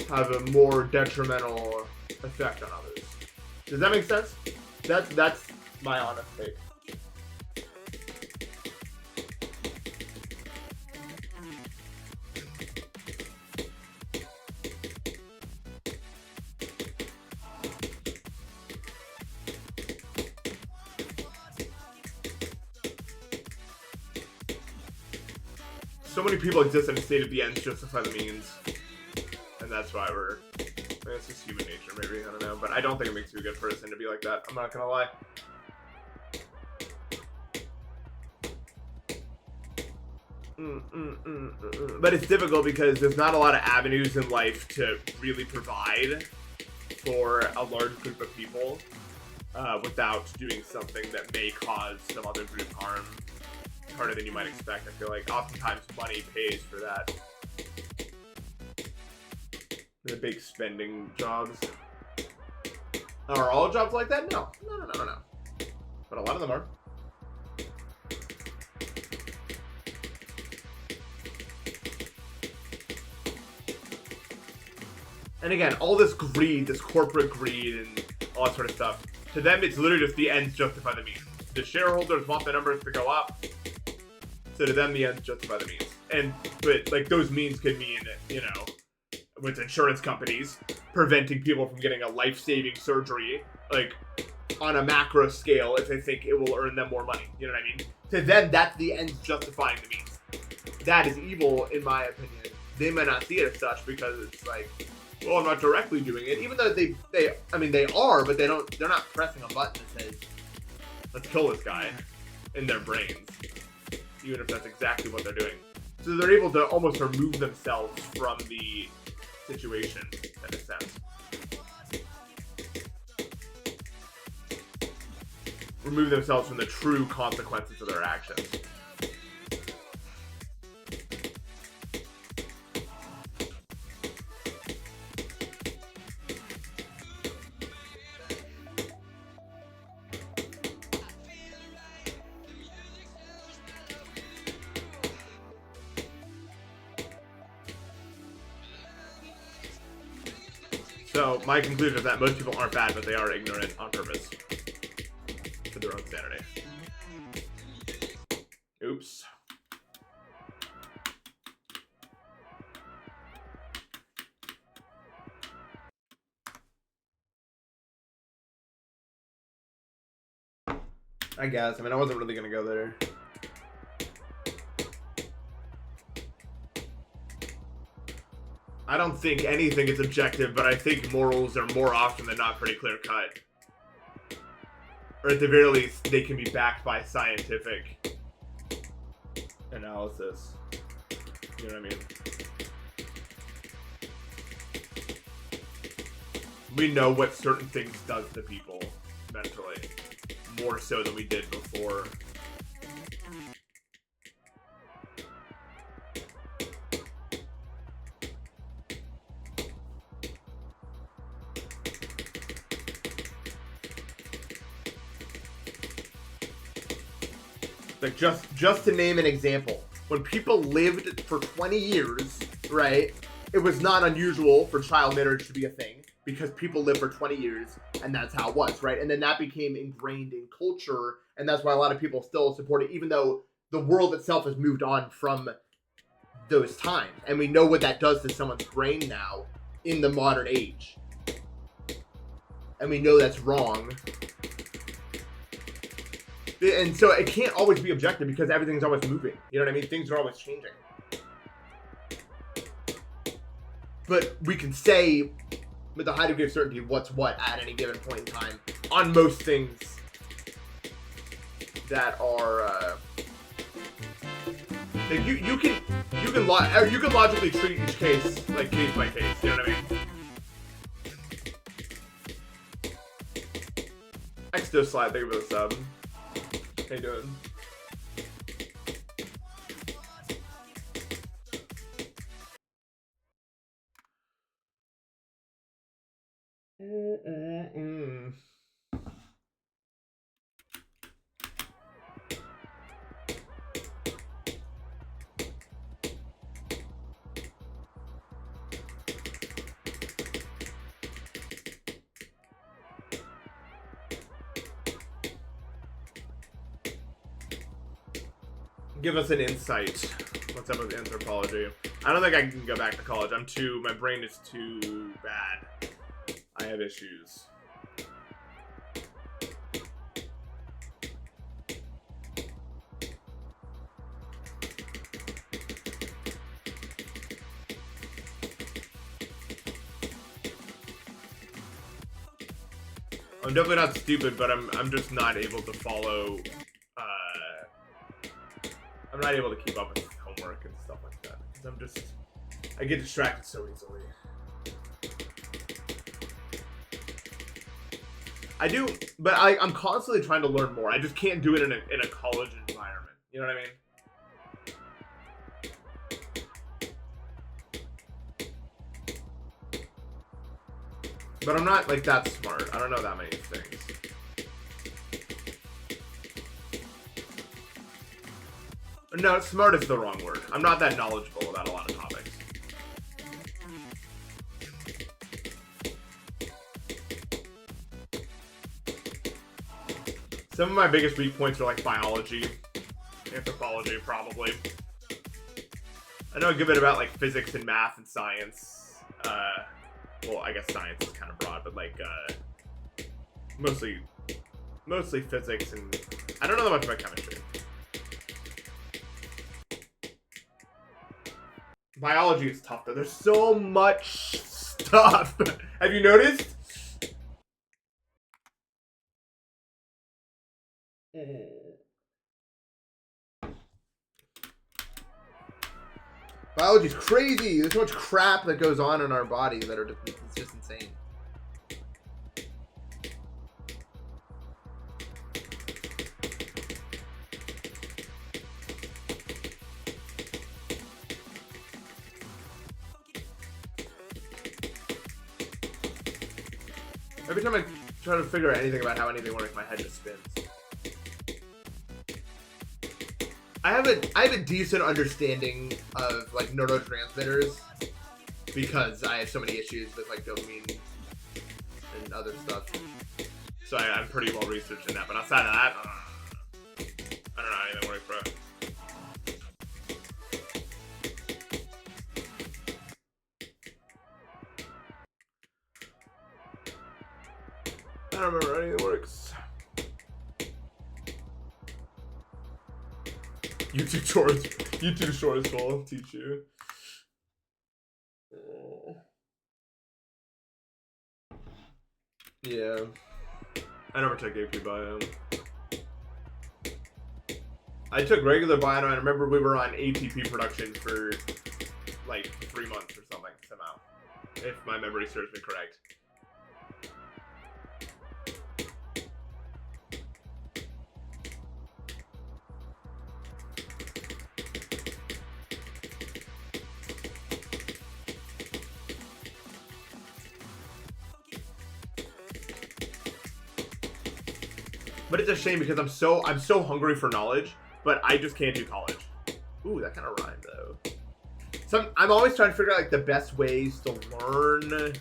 have a more detrimental effect on others. Does that make sense? That's my honest take. So many people exist in a state of the ends justify the means, and that's why we're. I mean, it's just human nature, maybe, I don't know, but I don't think it makes you a good person to be like that. I'm not gonna lie. But it's difficult because there's not a lot of avenues in life to really provide for a large group of people without doing something that may cause some other group harm harder than you might expect. I feel like oftentimes money pays for that. The big spending jobs. Are all jobs like that? No. But a lot of them are. And again, all this greed, this corporate greed and all that sort of stuff, to them it's literally just the ends justify the means. The shareholders want the numbers to go up, so to them the ends justify the means. But like those means could mean, you know, with insurance companies preventing people from getting a life-saving surgery, like on a macro scale, if they think it will earn them more money. You know what I mean? To them, that's the ends justifying the means. That is evil, in my opinion. They may not see it as such because it's like, well, I'm not directly doing it, even though they are, but they're not pressing a button that says, let's kill this guy in their brains, even if that's exactly what they're doing. So they're able to almost remove themselves from the situation, in a sense. Remove themselves from the true consequences of their actions. So, my conclusion is that most people aren't bad, but they are ignorant on purpose. For their own sanity. Oops. I guess. I mean, I wasn't really gonna go there. I don't think anything is objective, but I think morals are more often than not pretty clear-cut. Or at the very least, they can be backed by scientific analysis. You know what I mean? We know what certain things does to people mentally, more so than we did before. Like, just to name an example, when people lived for 20 years, right, it was not unusual for child marriage to be a thing, because people lived for 20 years, and that's how it was, right? And then that became ingrained in culture, and that's why a lot of people still support it, even though the world itself has moved on from those times. And we know what that does to someone's brain now, in the modern age. And we know that's wrong. And so it can't always be objective because everything's always moving. You know what I mean? Things are always changing. But we can say with a high degree of certainty what's what at any given point in time on most things that are like you can logically treat each case like case by case. You know what I mean? Exto slide, thank you for the sub. How you doing? Give us an insight. What's up with anthropology? I don't think I can go back to college. My brain is too bad. I have issues. I'm definitely not stupid, but I'm just not able to follow. I'm not able to keep up with homework and stuff like that. Because I get distracted so easily. I do, but I'm constantly trying to learn more. I just can't do it in a college environment. You know what I mean? But I'm not like that smart. I don't know that many things. No, smart is the wrong word. I'm not that knowledgeable about a lot of topics. Some of my biggest weak points are like biology, anthropology, probably. I know a good bit about like physics and math and science. Well, I guess science is kind of broad, but like mostly physics, and I don't know that much about chemistry. Biology is tough though. There's so much stuff. Have you noticed? Biology's crazy. There's so much crap that goes on in our body that it's just insane. Every time I try to figure out anything about how anything works, my head just spins. I have a decent understanding of like neurotransmitters because I have so many issues with like dopamine and other stuff. So I'm pretty well researched in that. But outside of that, I don't know how anything works, bro. I don't remember how anything works. YouTube shorts will teach you. Yeah. I never took AP Bio. I took regular Bio, and I remember we were on ATP production for like 3 months or something, somehow. If my memory serves me correct. But it's a shame because I'm so hungry for knowledge, but I just can't do college. Ooh, that kind of rhymed though. So I'm always trying to figure out like the best ways to learn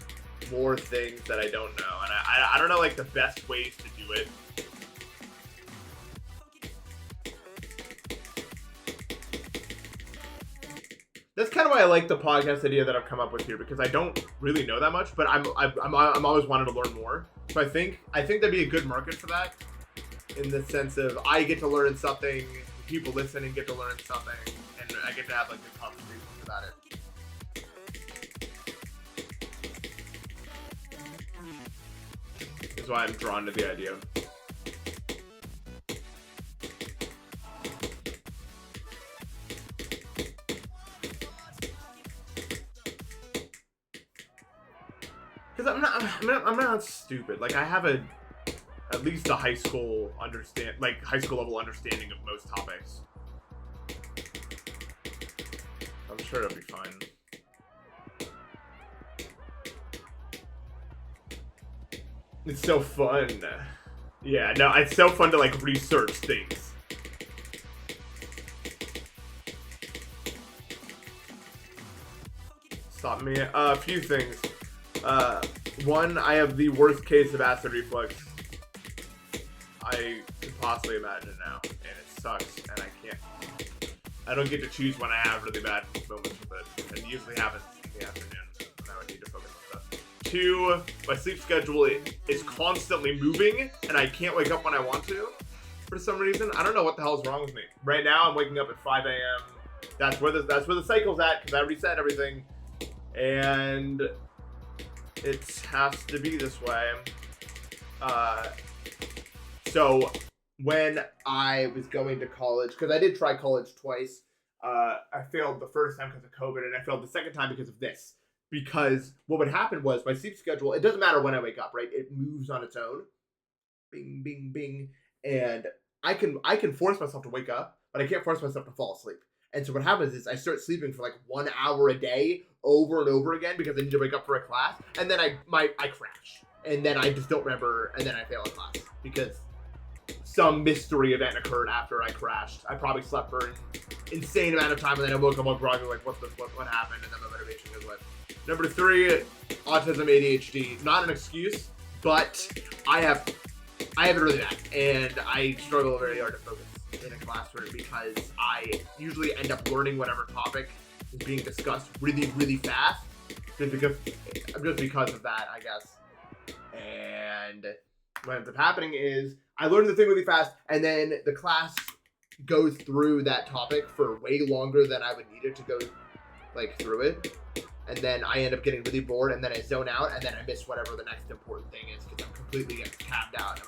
more things that I don't know, and I don't know like the best ways to do it. That's kind of why I like the podcast idea that I've come up with here, because I don't really know that much, but I'm always wanting to learn more. So I think that'd be a good market for that. In the sense of I get to learn something, people listening get to learn something, and I get to have like good conversations about it. That's why I'm drawn to the idea. Because I'm not stupid. Like I have at least a high school level understanding of most topics. I'm sure it'll be fine. It's so fun. Yeah, no, it's so fun to like research things. Stop me. A few things. One, I have the worst case of acid reflux I could possibly imagine now, and it sucks, and I can't. I don't get to choose when I have really bad moments with it. And it usually happens in the afternoon when I would need to focus on stuff. 2, my sleep schedule is constantly moving, and I can't wake up when I want to for some reason. I don't know what the hell's wrong with me. Right now, I'm waking up at 5 a.m. That's where the cycle's at, because I reset everything. And it has to be this way. So when I was going to college, because I did try college twice, I failed the first time because of COVID, and I failed the second time because of this. Because what would happen was my sleep schedule, it doesn't matter when I wake up, right? It moves on its own. Bing, bing, bing. And I can force myself to wake up, but I can't force myself to fall asleep. And so what happens is I start sleeping for like 1 hour a day over and over again because I need to wake up for a class. And then I crash. And then I just don't remember, and then I fail a class because some mystery event occurred after I crashed. I probably slept for an insane amount of time, and then I woke up on groggy like, what happened? And then my motivation goes away. Number 3, autism, ADHD. Not an excuse, but I have it really bad, and I struggle very hard to focus in a classroom because I usually end up learning whatever topic is being discussed really, really fast, just because of that, I guess. And what ends up happening is I learn the thing really fast, and then the class goes through that topic for way longer than I would need it to go through it. And then I end up getting really bored, and then I zone out, and then I miss whatever the next important thing is because I'm completely tapped out.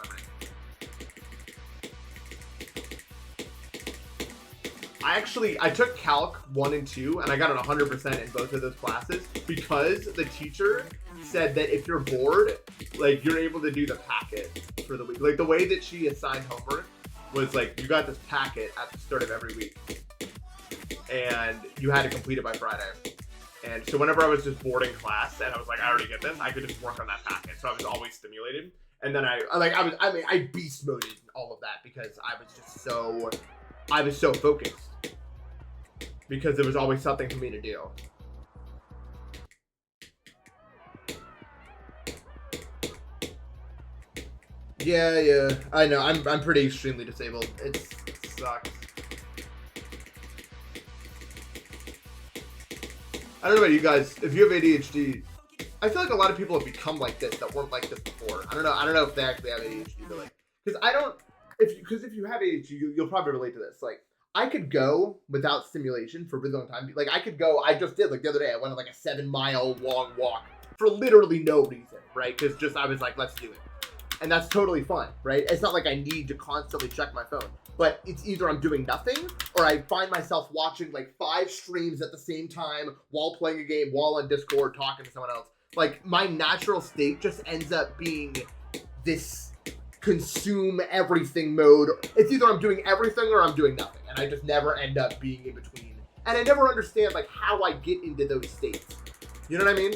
I took Calc 1 and 2, and I got an 100% in both of those classes because the teacher said that if you're bored, you're able to do the packet for the week. The way that she assigned homework was you got this packet at the start of every week, and you had to complete it by Friday. And so whenever I was just bored in class and I was like, I already get this, I could just work on that packet. So I was always stimulated. And then I beast moded all of that because I was so focused because there was always something for me to do. Yeah, I know. I'm pretty extremely disabled. It sucks. I don't know about you guys. If you have ADHD, I feel like a lot of people have become like this that weren't like this before. I don't know if they actually have ADHD, but because if you have ADHD, you'll probably relate to this. I could go without stimulation for a really long time. I could go. I just did the other day. I went on a 7-mile long walk for literally no reason, right? Because I was like, let's do it, and that's totally fun, right? It's not like I need to constantly check my phone. But it's either I'm doing nothing or I find myself watching 5 streams at the same time while playing a game, while on Discord talking to someone else. My natural state just ends up being this consume everything mode. It's either I'm doing everything or I'm doing nothing. And I just never end up being in between. And I never understand how I get into those states. You know what I mean?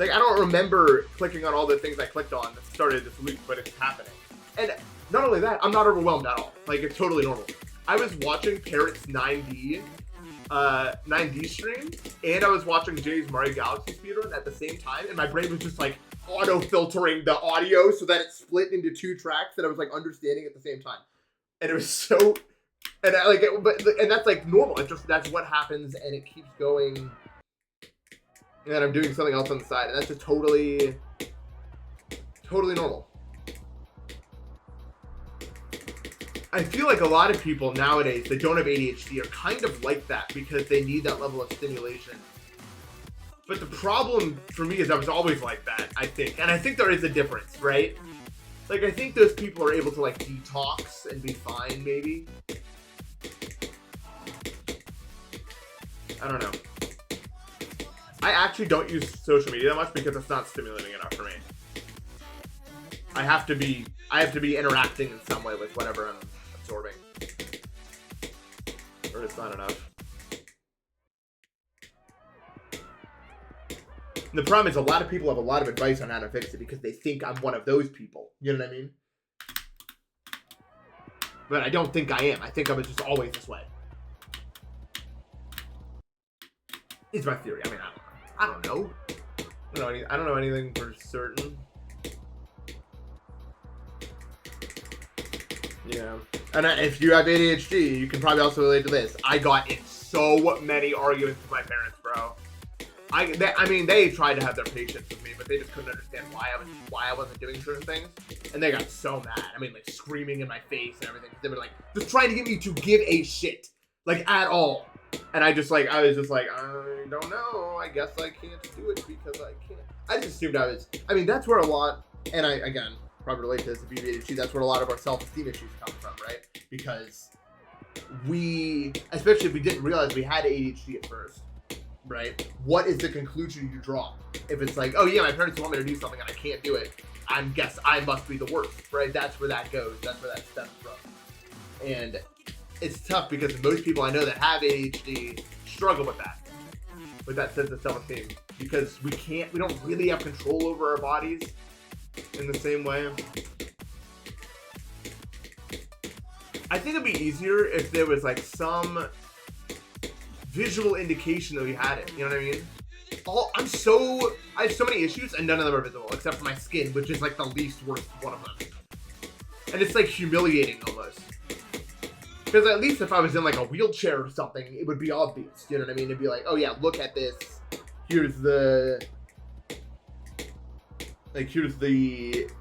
I don't remember clicking on all the things I clicked on that started this loop, but it's happening. And not only that, I'm not overwhelmed at all. It's totally normal. I was watching Parrot's 9D stream, and I was watching Jay's Mario Galaxy speedrun at the same time, and my brain was just auto-filtering the audio so that it split into 2 tracks that I was understanding at the same time. And it was so, and and that's normal. It's just, that's what happens, and it keeps going. And then I'm doing something else on the side, and that's just totally normal. I feel like a lot of people nowadays that don't have ADHD are kind of like that because they need that level of stimulation. But the problem for me is I was always like that, I think. And I think there is a difference, right? I think those people are able to detox and be fine, maybe. I don't know. I actually don't use social media that much because it's not stimulating enough for me. I have to be interacting in some way with whatever I'm absorbing. Or it's not enough. And the problem is a lot of people have a lot of advice on how to fix it because they think I'm one of those people. You know what I mean? But I don't think I am. I think I was just always this way. It's my theory. I mean, I don't know. I don't know anything for certain. Yeah. And if you have ADHD, you can probably also relate to this. I got in so many arguments with my parents, bro. I mean, they tried to have their patience with me, but they just couldn't understand why I wasn't doing certain things, and they got so mad. I mean, like screaming in my face and everything. They were like just trying to get me to give a shit, like at all. And I was just like, I don't know. I guess I can't do it because I can't. I just assumed I was. I mean, that's where a lot, and I again probably relate to this if you ADHD. That's where a lot of our self-esteem issues come from, right? Because we, especially if we didn't realize we had ADHD at first. Right? What is the conclusion you draw? If it's like, oh yeah, my parents want me to do something and I can't do it, I must be the worst, right? That's where that goes. That's where that stems from. And it's tough because most people I know that have ADHD struggle with that sense of self-esteem, because we don't really have control over our bodies in the same way. I think it'd be easier if there was like some visual indication that we had it, you know what I mean? I have so many issues and none of them are visible except for my skin, which is like the least worst one of them. And it's like humiliating almost. Because at least if I was in like a wheelchair or something, it would be obvious, you know what I mean? It'd be like, oh yeah, look at this. Here's the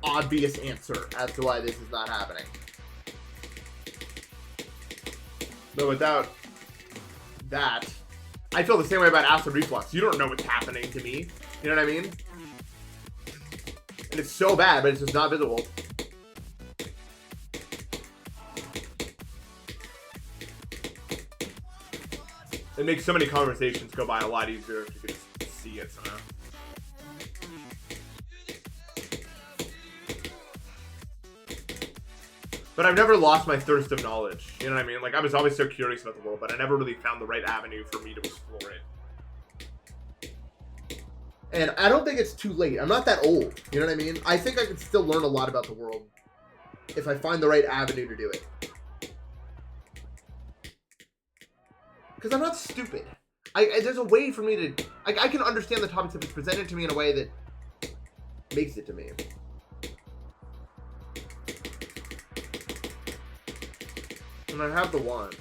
obvious answer as to why this is not happening. But without that, I feel the same way about acid reflux. You don't know what's happening to me. You know what I mean? And it's so bad, but it's just not visible. It makes so many conversations go by a lot easier if you could just see it somehow. But I've never lost my thirst of knowledge. You know what I mean? Like, I was always so curious about the world, but I never really found the right avenue for me to explore it. And I don't think it's too late. I'm not that old. You know what I mean? I think I can still learn a lot about the world if I find the right avenue to do it. Because I'm not stupid. There's a way for me to... I can understand the topics if it's presented to me in a way that makes it to me. And I have the wand,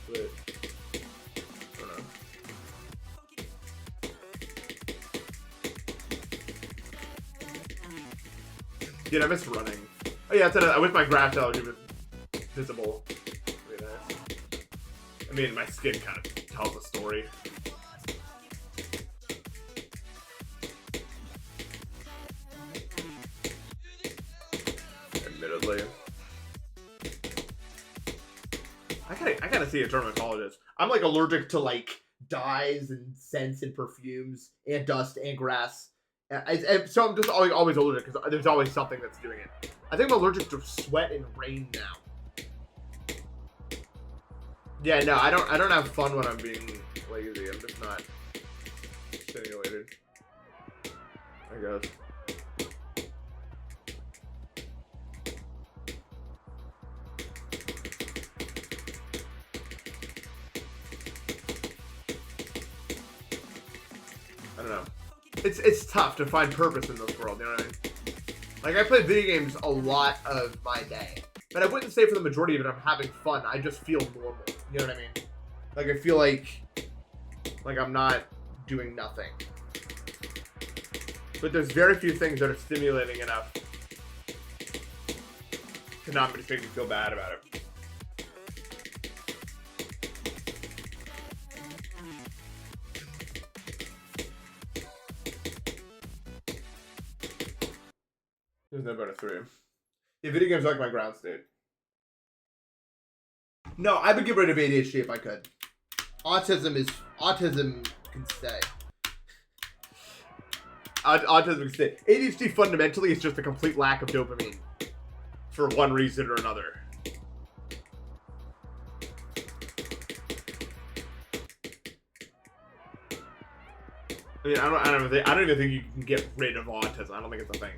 but I don't know. Dude, I miss running. Oh yeah, I wish my grass allergy was visible. Really nice. I mean, my skin kind of tells a story. Admittedly. I gotta see a dermatologist. I'm like allergic to like dyes and scents and perfumes and dust and grass. So I'm just always allergic because there's always something that's doing it. I think I'm allergic to sweat and rain now. Yeah, no, I don't have fun when I'm being lazy. I'm just not stimulated, I guess. I don't know. It's tough to find purpose in this world, you know what I mean? Like, I play video games a lot of my day, but I wouldn't say for the majority of it I'm having fun. I just feel normal, you know what I mean? Like, I feel like I'm not doing nothing. But there's very few things that are stimulating enough to not just make me feel bad about it. There's no bonus 3. Yeah, video games are like my ground state. No, I would get rid of ADHD if I could. Autism can stay. Autism can stay. ADHD fundamentally is just a complete lack of dopamine for one reason or another. I mean, I don't even think you can get rid of autism. I don't think it's a thing.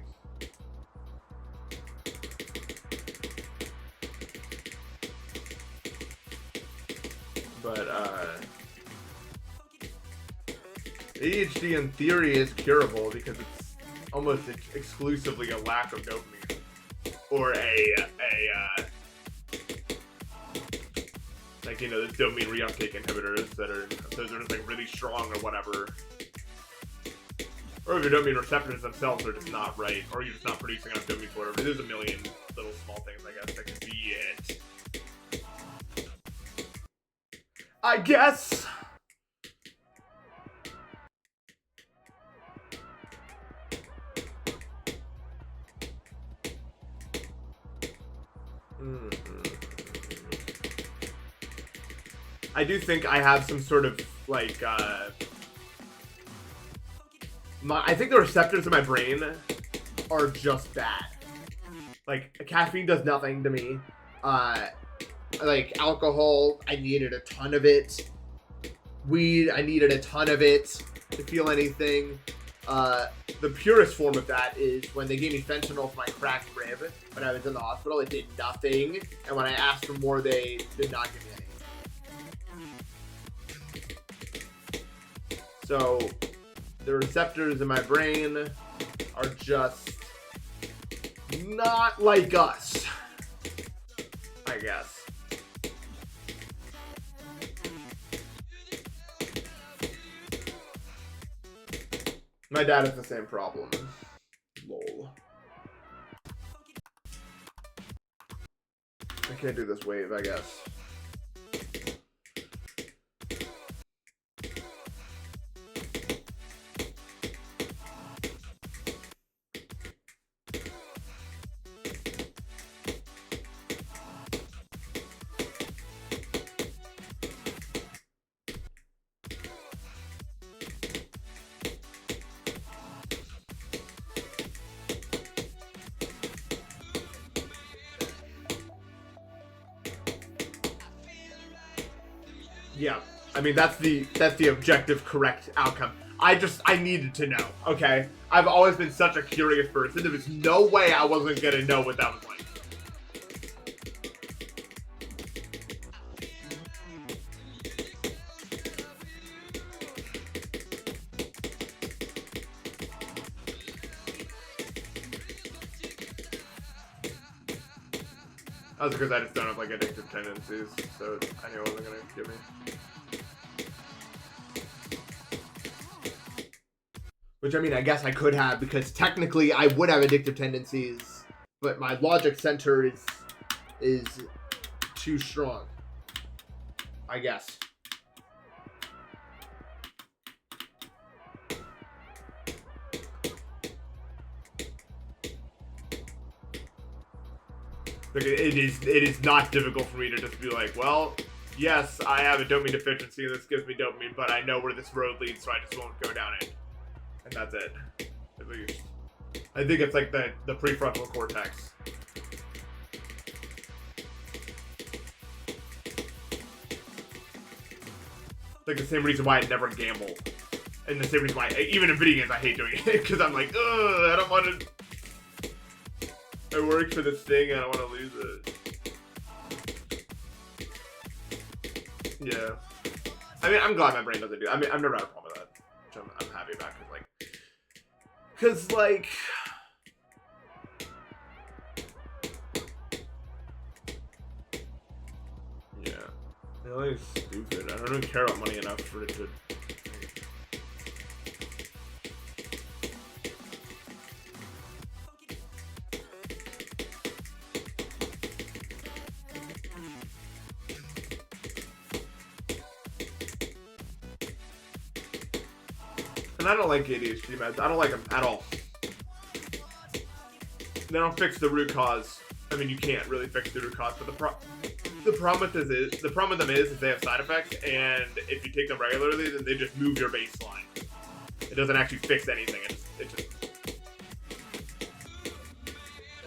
But ADHD in theory is curable because it's almost exclusively a lack of dopamine, or a like, you know, the dopamine reuptake inhibitors those are just like really strong or whatever. Or if your dopamine receptors themselves are just not right, or you're just not producing enough dopamine for whatever. There's a million little small things, I guess, that could be it. I guess. I do think I have some sort of, like, I think the receptors in my brain are just bad. Like, caffeine does nothing to me. Like, alcohol, I needed a ton of it. Weed, I needed a ton of it to feel anything. The purest form of that is when they gave me fentanyl for my cracked rib when I was in the hospital. It did nothing. And when I asked for more, they did not give me any. So, the receptors in my brain are just not like us, I guess. My dad has the same problem. Lol. I can't do this wave, I guess. Yeah, I mean, that's the objective correct outcome. I needed to know, okay? I've always been such a curious person. There was no way I wasn't gonna know what that was like. That's because I just don't have, like, addictive tendencies, so I knew it wasn't gonna give me. Which, I mean, I guess I could have, because technically I would have addictive tendencies, but my logic center is too strong, I guess. Like, it is not difficult for me to just be like, well, yes, I have a dopamine deficiency and this gives me dopamine, but I know where this road leads, so I just won't go down it. And that's it. At least. I think it's like the prefrontal cortex. Like the same reason why I never gamble. And the same reason why, even in video games, I hate doing it. Because I'm like, ugh, I don't want to... I work for this thing, and I don't want to lose it. Yeah. I mean, I'm glad my brain doesn't do that. I mean, I've never had a problem with that. Which I'm happy about, because, like... Yeah. It's really stupid. I don't even care about money enough for it to... And I don't like ADHD meds. I don't like them at all. They don't fix the root cause. I mean, you can't really fix the root cause, but the problem with them is they have side effects, and if you take them regularly, then they just move your baseline. It doesn't actually fix anything. It just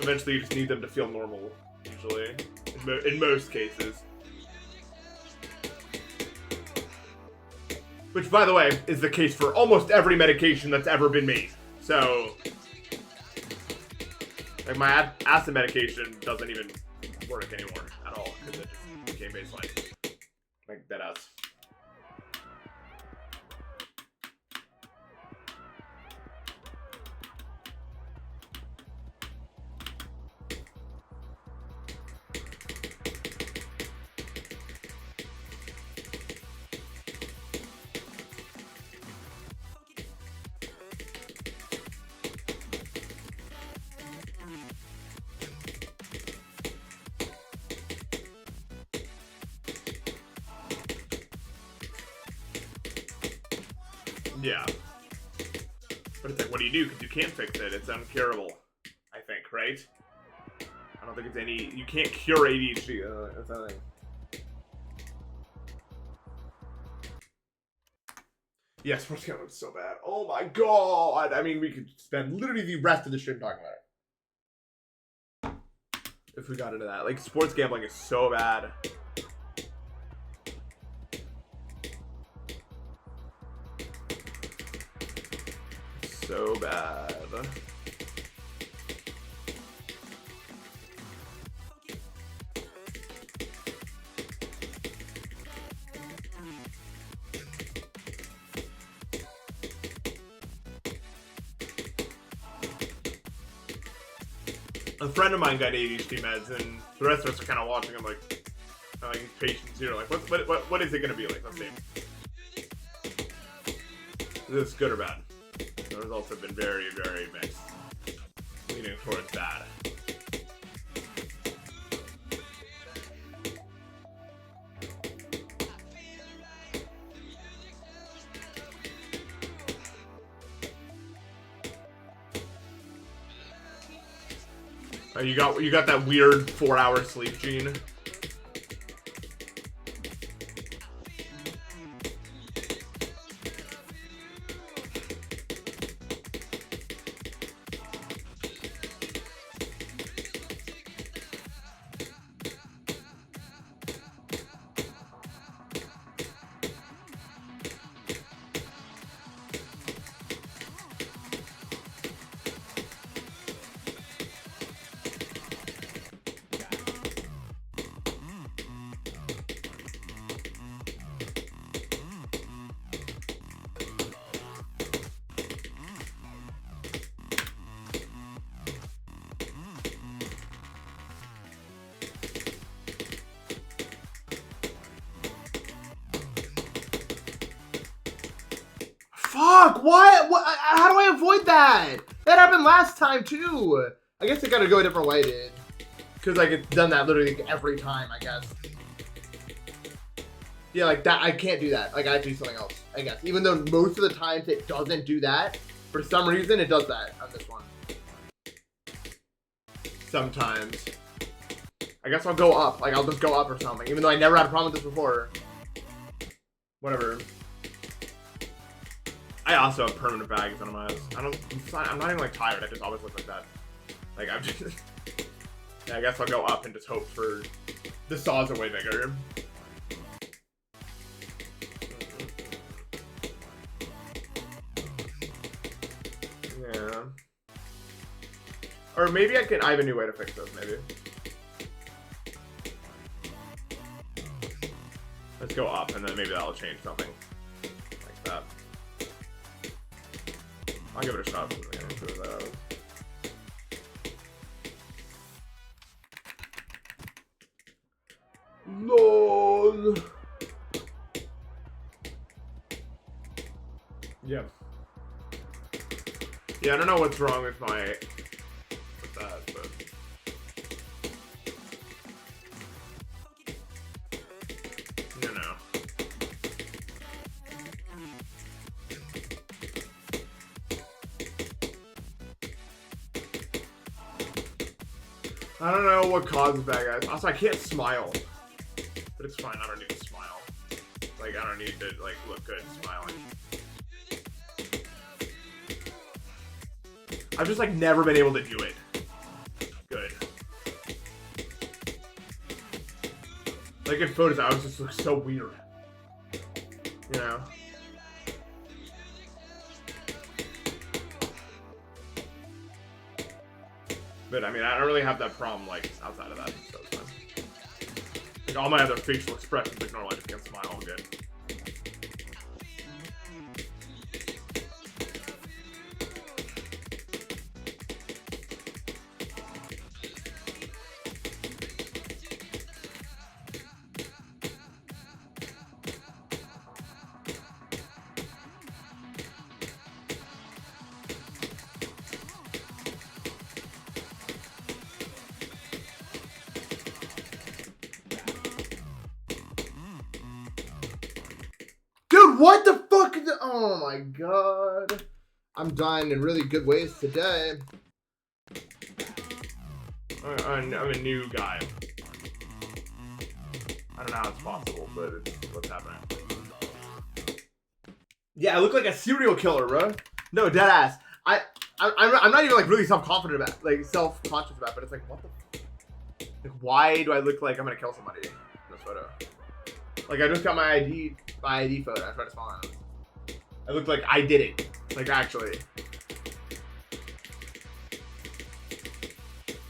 eventually you just need them to feel normal. Usually, in most cases. Which, by the way, is the case for almost every medication that's ever been made. So, like, my acid medication doesn't even work anymore at all, because it just became baseline. Like, deadass. Yeah. But it's like, what do you do? Because you can't fix it. It's uncurable, I think, right? I don't think it's any... You can't cure ADHD. That's the thing. Yeah, sports gambling is so bad. Oh my god! I mean, we could spend literally the rest of the stream talking about it. If we got into that. Like, sports gambling is so bad. So bad. A friend of mine got ADHD meds, and the rest of us are kind of watching him like patient zero. Like, what is it gonna be like? Let's see. Is this good or bad? The results have been very, very mixed, leaning towards bad. You got that weird 4-hour sleep gene. Fuck! What? How do I avoid that? That happened last time too. I guess I gotta go a different way, dude. Cause like it's done that literally every time, I guess. Yeah, like that. I can't do that. Like I have to do something else, I guess. Even though most of the times it doesn't do that, for some reason it does that on this one. Sometimes. I guess I'll go up. Like I'll just go up or something. Even though I never had a problem with this before. Whatever. I also have permanent bags on my eyes. I'm not even like tired. I just always look like that. Like I'm just. Yeah, I guess I'll go up and just hope for the saws are way bigger. Yeah. Or maybe I have a new way to fix this, maybe. Let's go up and then maybe that'll change something. Like that. I'll give it a shot. LOL. Yeah. Yeah, I don't know what's wrong with that, but you know. I don't know what causes bad guys. Also, I can't smile. But it's fine, I don't need to smile. Like, I don't need to, like, look good smiling. I've just, like, never been able to do it. Good. Like, in photos, I was just look so weird. You know? But, I mean, I don't really have that problem, like, outside of that, so it's fine. Like, all my other facial expressions, like, normal, I just can't smile, I'm good. What the fuck? Oh my god. I'm dying in really good ways today. I'm a new guy. I don't know how it's possible, but it's what's happening. Yeah, I look like a serial killer, bro. No, dead ass. I'm not even like really self-confident about, like self-conscious about, but it's like, what the? Like, why do I look like I'm gonna kill somebody in this photo? Like, I just got my ID photo. I tried to smile. I look like I did it. Like, actually.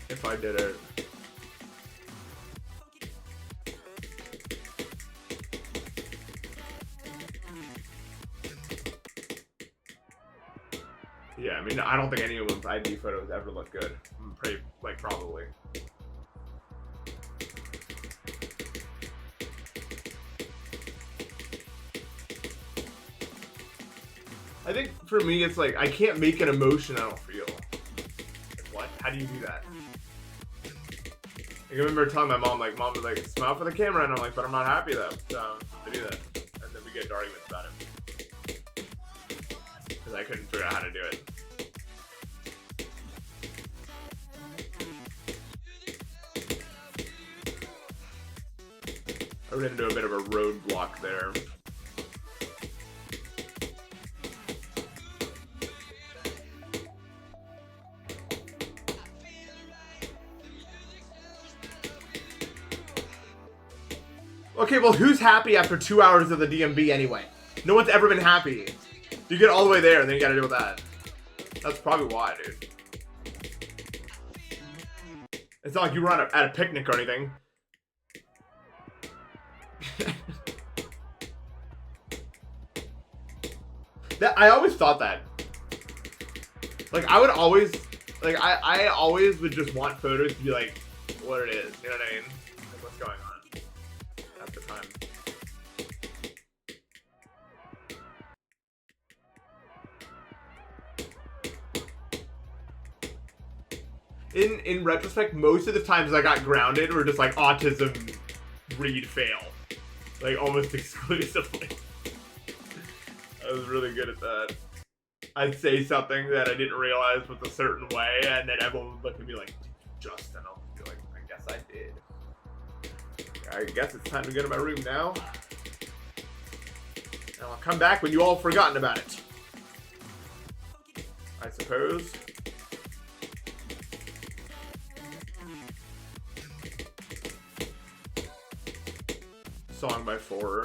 If I did it. Yeah, I mean, I don't think anyone's ID photos ever look good. I'm pretty, like, probably. I think for me, it's like, I can't make an emotion I don't feel. Like, what? How do you do that? Like, I remember telling my mom, like, Mom was like, smile for the camera, and I'm like, but I'm not happy though, so I do that. And then we get into arguments about it. Because I couldn't figure out how to do it. I ran into a bit of a roadblock there. Okay, well, who's happy after 2 hours of the DMV anyway? No one's ever been happy. You get all the way there, and then you gotta deal with that. That's probably why, dude. It's not like you were at a picnic or anything. I always thought that. Like, I would always, like, I always would just want photos to be like, what it is, you know what I mean? Like, what's going on at the time. In retrospect, most of the times I got grounded were just like autism, read, fail. Like, almost exclusively. I was really good at that. I'd say something that I didn't realize was a certain way, and then everyone would look at me like, Justin, I'll be like, I guess I did. I guess it's time to go to my room now. And I'll come back when you all have forgotten about it. I suppose. Song by Four.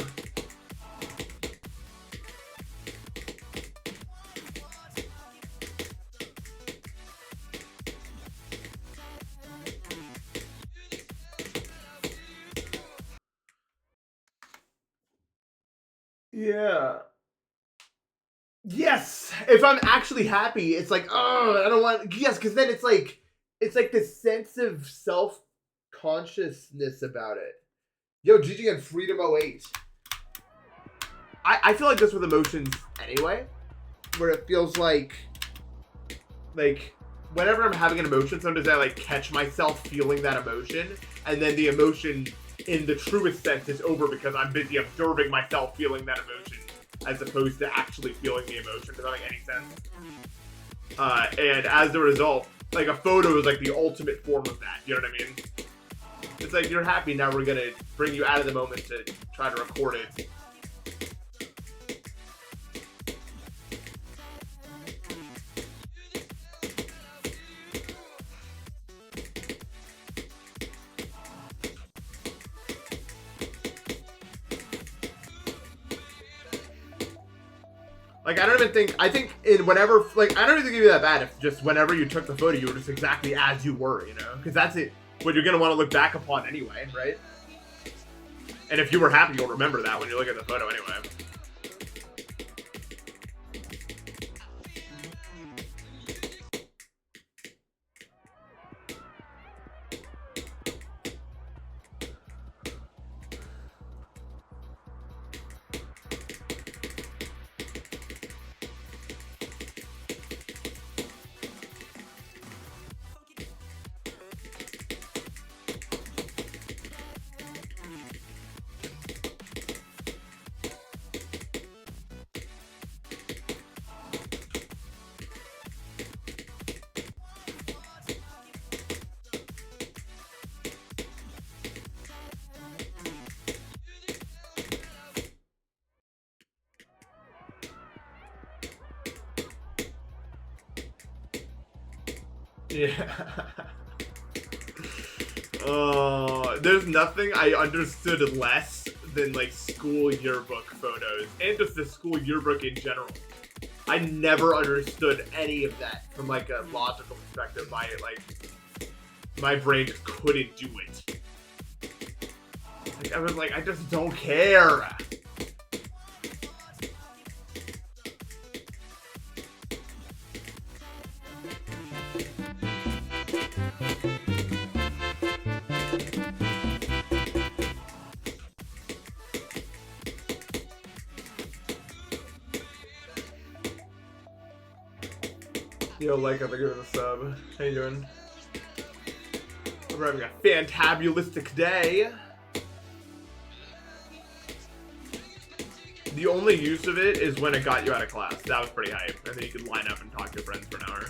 Yeah. Yes! If I'm actually happy, it's like, oh, I don't want, yes, because then it's like this sense of self-consciousness about it. Yo, GG and Freedom 08. I feel like this with emotions anyway, where it feels like whenever I'm having an emotion, sometimes I like catch myself feeling that emotion, and then the emotion in the truest sense is over because I'm busy observing myself feeling that emotion as opposed to actually feeling the emotion. Does that make any sense? And as a result, like, a photo is like the ultimate form of that. You know what I mean? It's like, you're happy, now we're gonna bring you out of the moment to try to record it. Like, I don't even think, I think in whenever, like, I don't even think it'd be that bad if just whenever you took the photo, you were just exactly as you were, you know? Because that's it, what you're going to want to look back upon anyway, right? And if you were happy, you'll remember that when you look at the photo anyway. Yeah. There's nothing I understood less than like school yearbook photos and just the school yearbook in general. I never understood any of that from like a logical perspective. My brain just couldn't do it. Like, I was like, I just don't care. Yo, like, I'm gonna give it a sub. How you doing? We're having a fantabulistic day. The only use of it is when it got you out of class. That was pretty hype. And then you could line up and talk to your friends for an hour.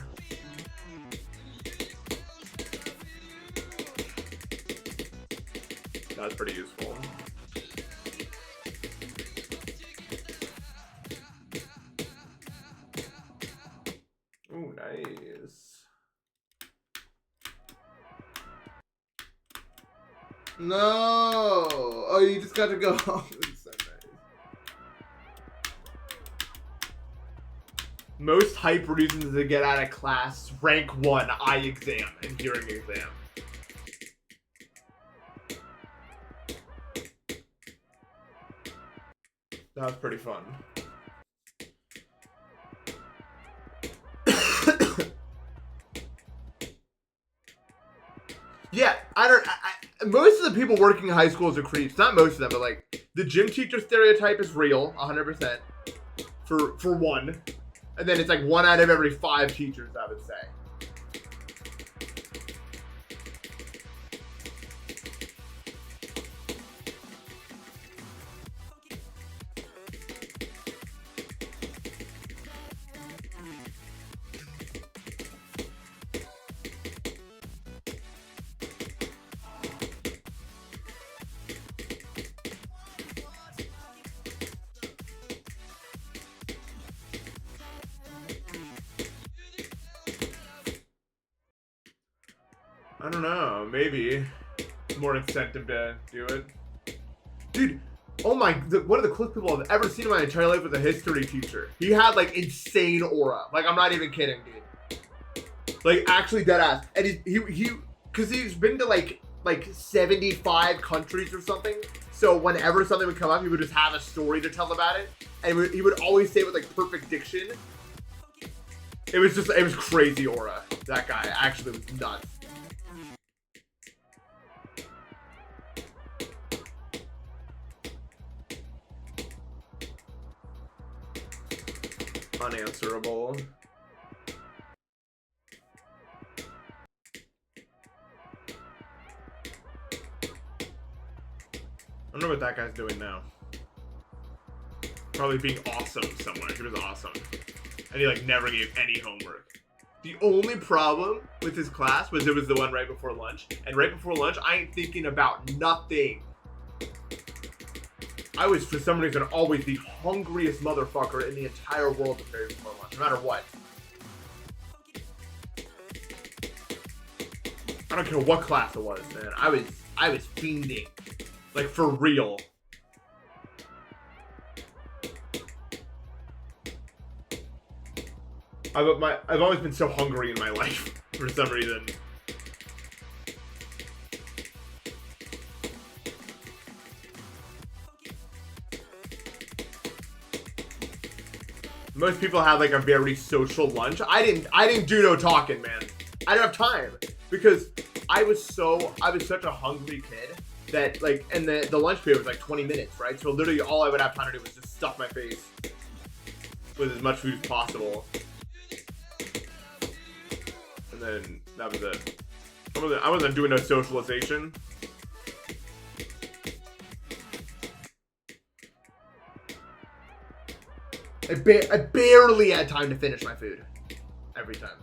That was pretty useful. Ooh, nice. No! Oh, you just got to go home. It's so nice. Most hype reasons to get out of class: rank 1, eye exam, and hearing exam. That was pretty fun. Yeah, most of the people working in high schools are creeps. Not most of them, but like the gym teacher stereotype is real, 100%. For one, and then it's like 1 out of every 5 teachers, I would say. I don't know, maybe more incentive to do it. Dude, oh my, one of the coolest people I've ever seen in my entire life was a history teacher. He had like insane aura. Like, I'm not even kidding, dude. Like, actually dead ass. And he cause he's been to like 75 countries or something. So whenever something would come up, he would just have a story to tell about it. And he would always say it with like perfect diction. It was crazy aura. That guy actually was nuts. Unanswerable. I don't know what that guy's doing now. Probably being awesome somewhere. He was awesome. And he like never gave any homework. The only problem with his class was it was the one right before lunch. And right before lunch, I ain't thinking about nothing. I was, for some reason, always the hungriest motherfucker in the entire world prepared before lunch, no matter what. I don't care what class it was, man. I was fiending. Like, for real. I've always been so hungry in my life, for some reason. Most people have like a very social lunch. I didn't do no talking, man. I didn't have time because I was such a hungry kid that like, and the lunch period was like 20 minutes, right? So literally all I would have time to do was just stuff my face with as much food as possible. And then that was it. I wasn't doing no socialization. I barely had time to finish my food. Every time.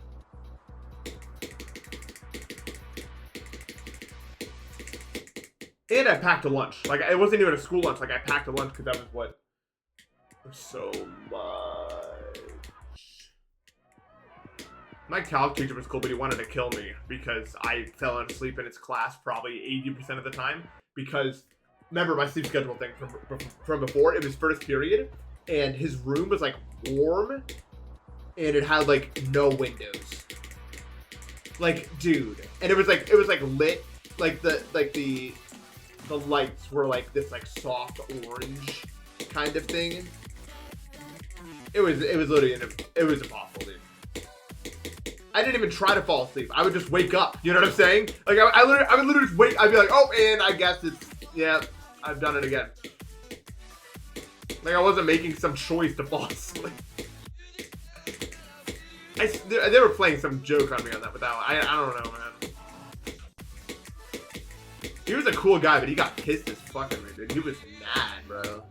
And I packed a lunch. Like, it wasn't even a school lunch. Like, I packed a lunch because that was what... So much. My calc teacher was cool, but he wanted to kill me because I fell asleep in his class probably 80% of the time. Because, remember my sleep schedule thing from before? It was first period, and his room was like warm, and it had like no windows. Like, dude, and it was like lit, like the lights were like this like soft orange kind of thing. It was literally it was impossible, dude. I didn't even try to fall asleep. I would just wake up. You know what I'm saying? Like I would literally just wake. I'd be like, oh, and I guess it's I've done it again. Like I wasn't making some choice to fall asleep. They were playing some joke on me on that with that one. I don't know, man. He was a cool guy, but he got pissed as fucking me, dude. He was mad, bro.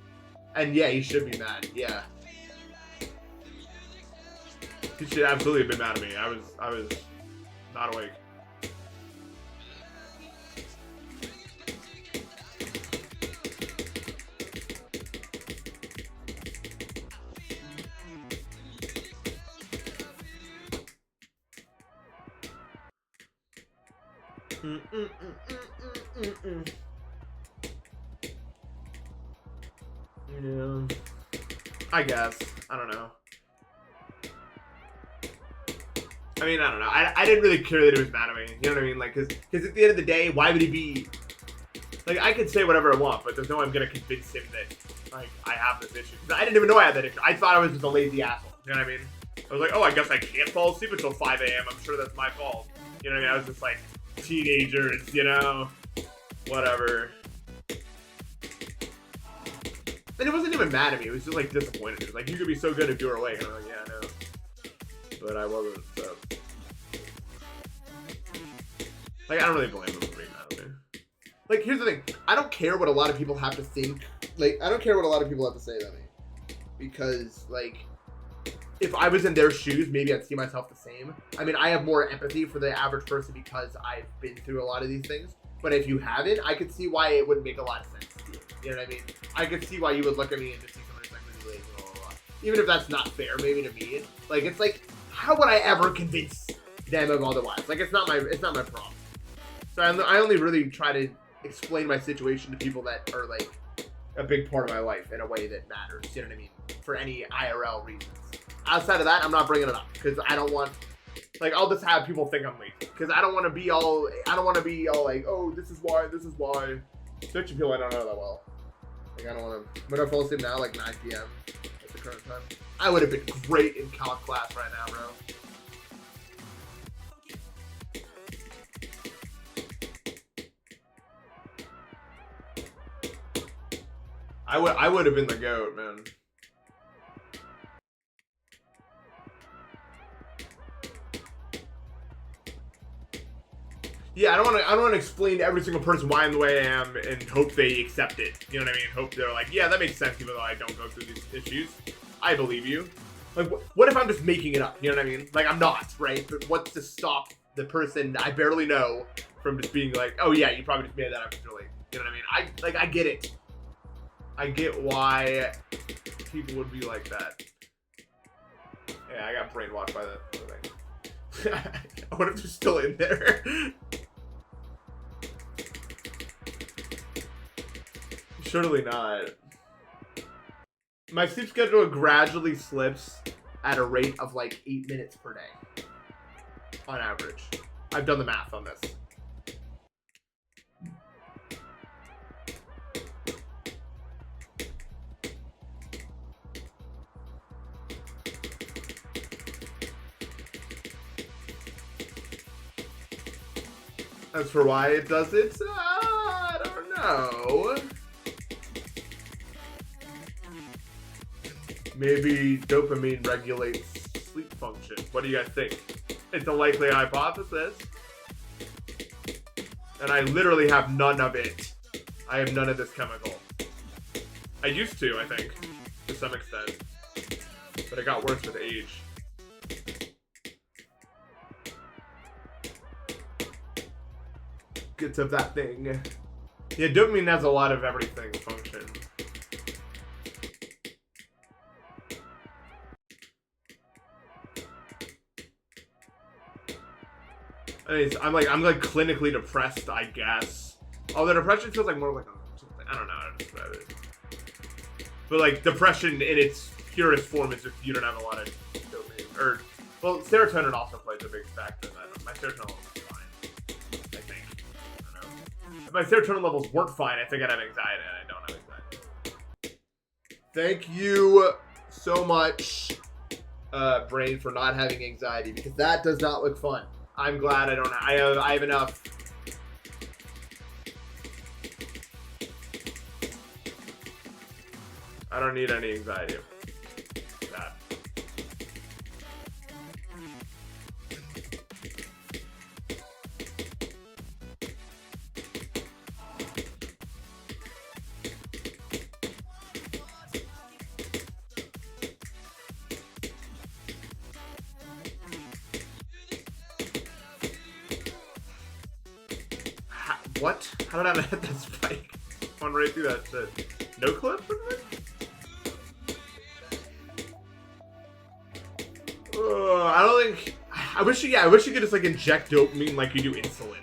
And yeah, he should be mad. Yeah. He should absolutely have been mad at me. I was not awake. Yeah. I guess. I don't know. I mean, I don't know. I didn't really care that he was mad at me. You know what I mean? Like, because at the end of the day, why would he be... Like, I could say whatever I want, but there's no way I'm going to convince him that, like, I have this issue. Because I didn't even know I had that issue. I thought I was just a lazy asshole. You know what I mean? I was like, oh, I guess I can't fall asleep until 5 a.m. I'm sure that's my fault. You know what I mean? I was just like, teenagers, you know? Whatever. And it wasn't even mad at me. It was just, like, disappointed. It was like, you could be so good if you were awake. And I'm like, yeah, I know. But I wasn't, so. Like, I don't really blame him for being mad at me. Like, here's the thing. I don't care what a lot of people have to think. Like, I don't care what a lot of people have to say about me. Because, like, if I was in their shoes, maybe I'd see myself the same. I mean, I have more empathy for the average person because I've been through a lot of these things. But if you haven't, I could see why it wouldn't make a lot of sense to you. You know what I mean? I could see why you would look at me and just see someone who's like really lazy, blah, blah, blah. Even if that's not fair, maybe to me. Like, it's like, how would I ever convince them of otherwise? Like, it's not my problem. So I only really try to explain my situation to people that are like a big part of my life in a way that matters. You know what I mean? For any IRL reasons. Outside of that, I'm not bringing it up because I don't want. Like, I'll just have people think I'm lazy because I don't want to be all. I don't want to be all like, oh, this is why. Especially people I don't know that well. Like, I don't want to. When I fall asleep now, like 9 p.m. at the current time, I would have been great in calc class right now, bro. I would have been the GOAT, man. Yeah, I don't want to explain to every single person why I'm the way I am and hope they accept it. You know what I mean? Hope they're like, yeah, that makes sense even though I don't go through these issues. I believe you. Like, what if I'm just making it up? You know what I mean? Like, I'm not, right? But what's to stop the person I barely know from just being like, oh yeah, you probably just made that up really. You know what I mean? I get it. I get why people would be like that. Yeah, I got brainwashed by that thing. What if they're still in there? Surely not. My sleep schedule gradually slips at a rate of like 8 minutes per day. On average. I've done the math on this. As for why it does it, I don't know. Maybe dopamine regulates sleep function. What do you guys think? It's a likely hypothesis. And I literally have none of it. I have none of this chemical. I used to, I think, to some extent. But it got worse with age. Gets of that thing. Yeah, dopamine has a lot of everything function. I'm like clinically depressed, I guess. Although depression feels like more like something. I don't know how to describe it. But like depression in its purest form is if you don't have a lot of dopamine. Or well, serotonin also plays a big factor in that. My serotonin level is fine, I think. I don't know. If my serotonin levels weren't fine, I think I'd have anxiety, and I don't have anxiety. Thank you so much, brain, for not having anxiety, because that does not look fun. I'm glad I don't. I have enough. I don't need any anxiety. That. What? How did I hit that spike? One right through that shit. No clip? I don't think. I wish you could just like inject dopamine like you do insulin.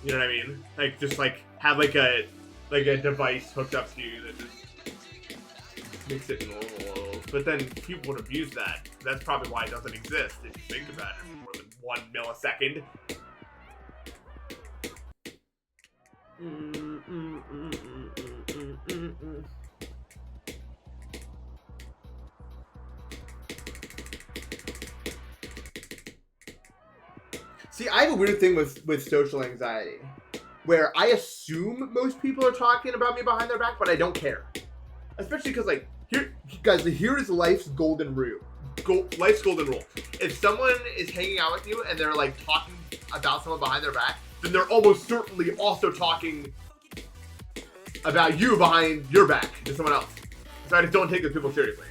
You know what I mean? Like just like have like a device hooked up to you that just makes it normal. But then people would abuse that. That's probably why it doesn't exist if you think about it for more than 1 millisecond. See, I have a weird thing with social anxiety, where I assume most people are talking about me behind their back, but I don't care. Especially because, like, here is life's golden rule. Life's golden rule. If someone is hanging out with you and they're, like, talking about someone behind their back, then they're almost certainly also talking about you behind your back to someone else. So I just don't take those people seriously.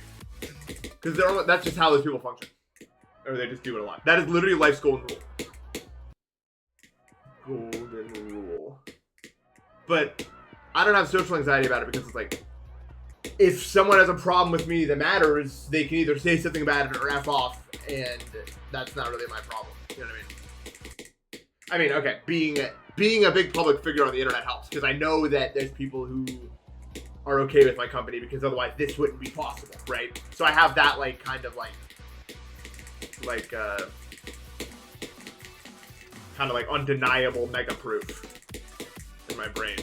Because that's just how those people function. Or they just do it a lot. That is literally life's golden rule. Golden rule. But I don't have social anxiety about it because it's like, if someone has a problem with me that matters, they can either say something about it or F off, and that's not really my problem. You know what I mean? Okay, being a big public figure on the internet helps, because I know that there's people who are okay with my company, because otherwise this wouldn't be possible, right? So I have that like kind of undeniable mega proof in my brain,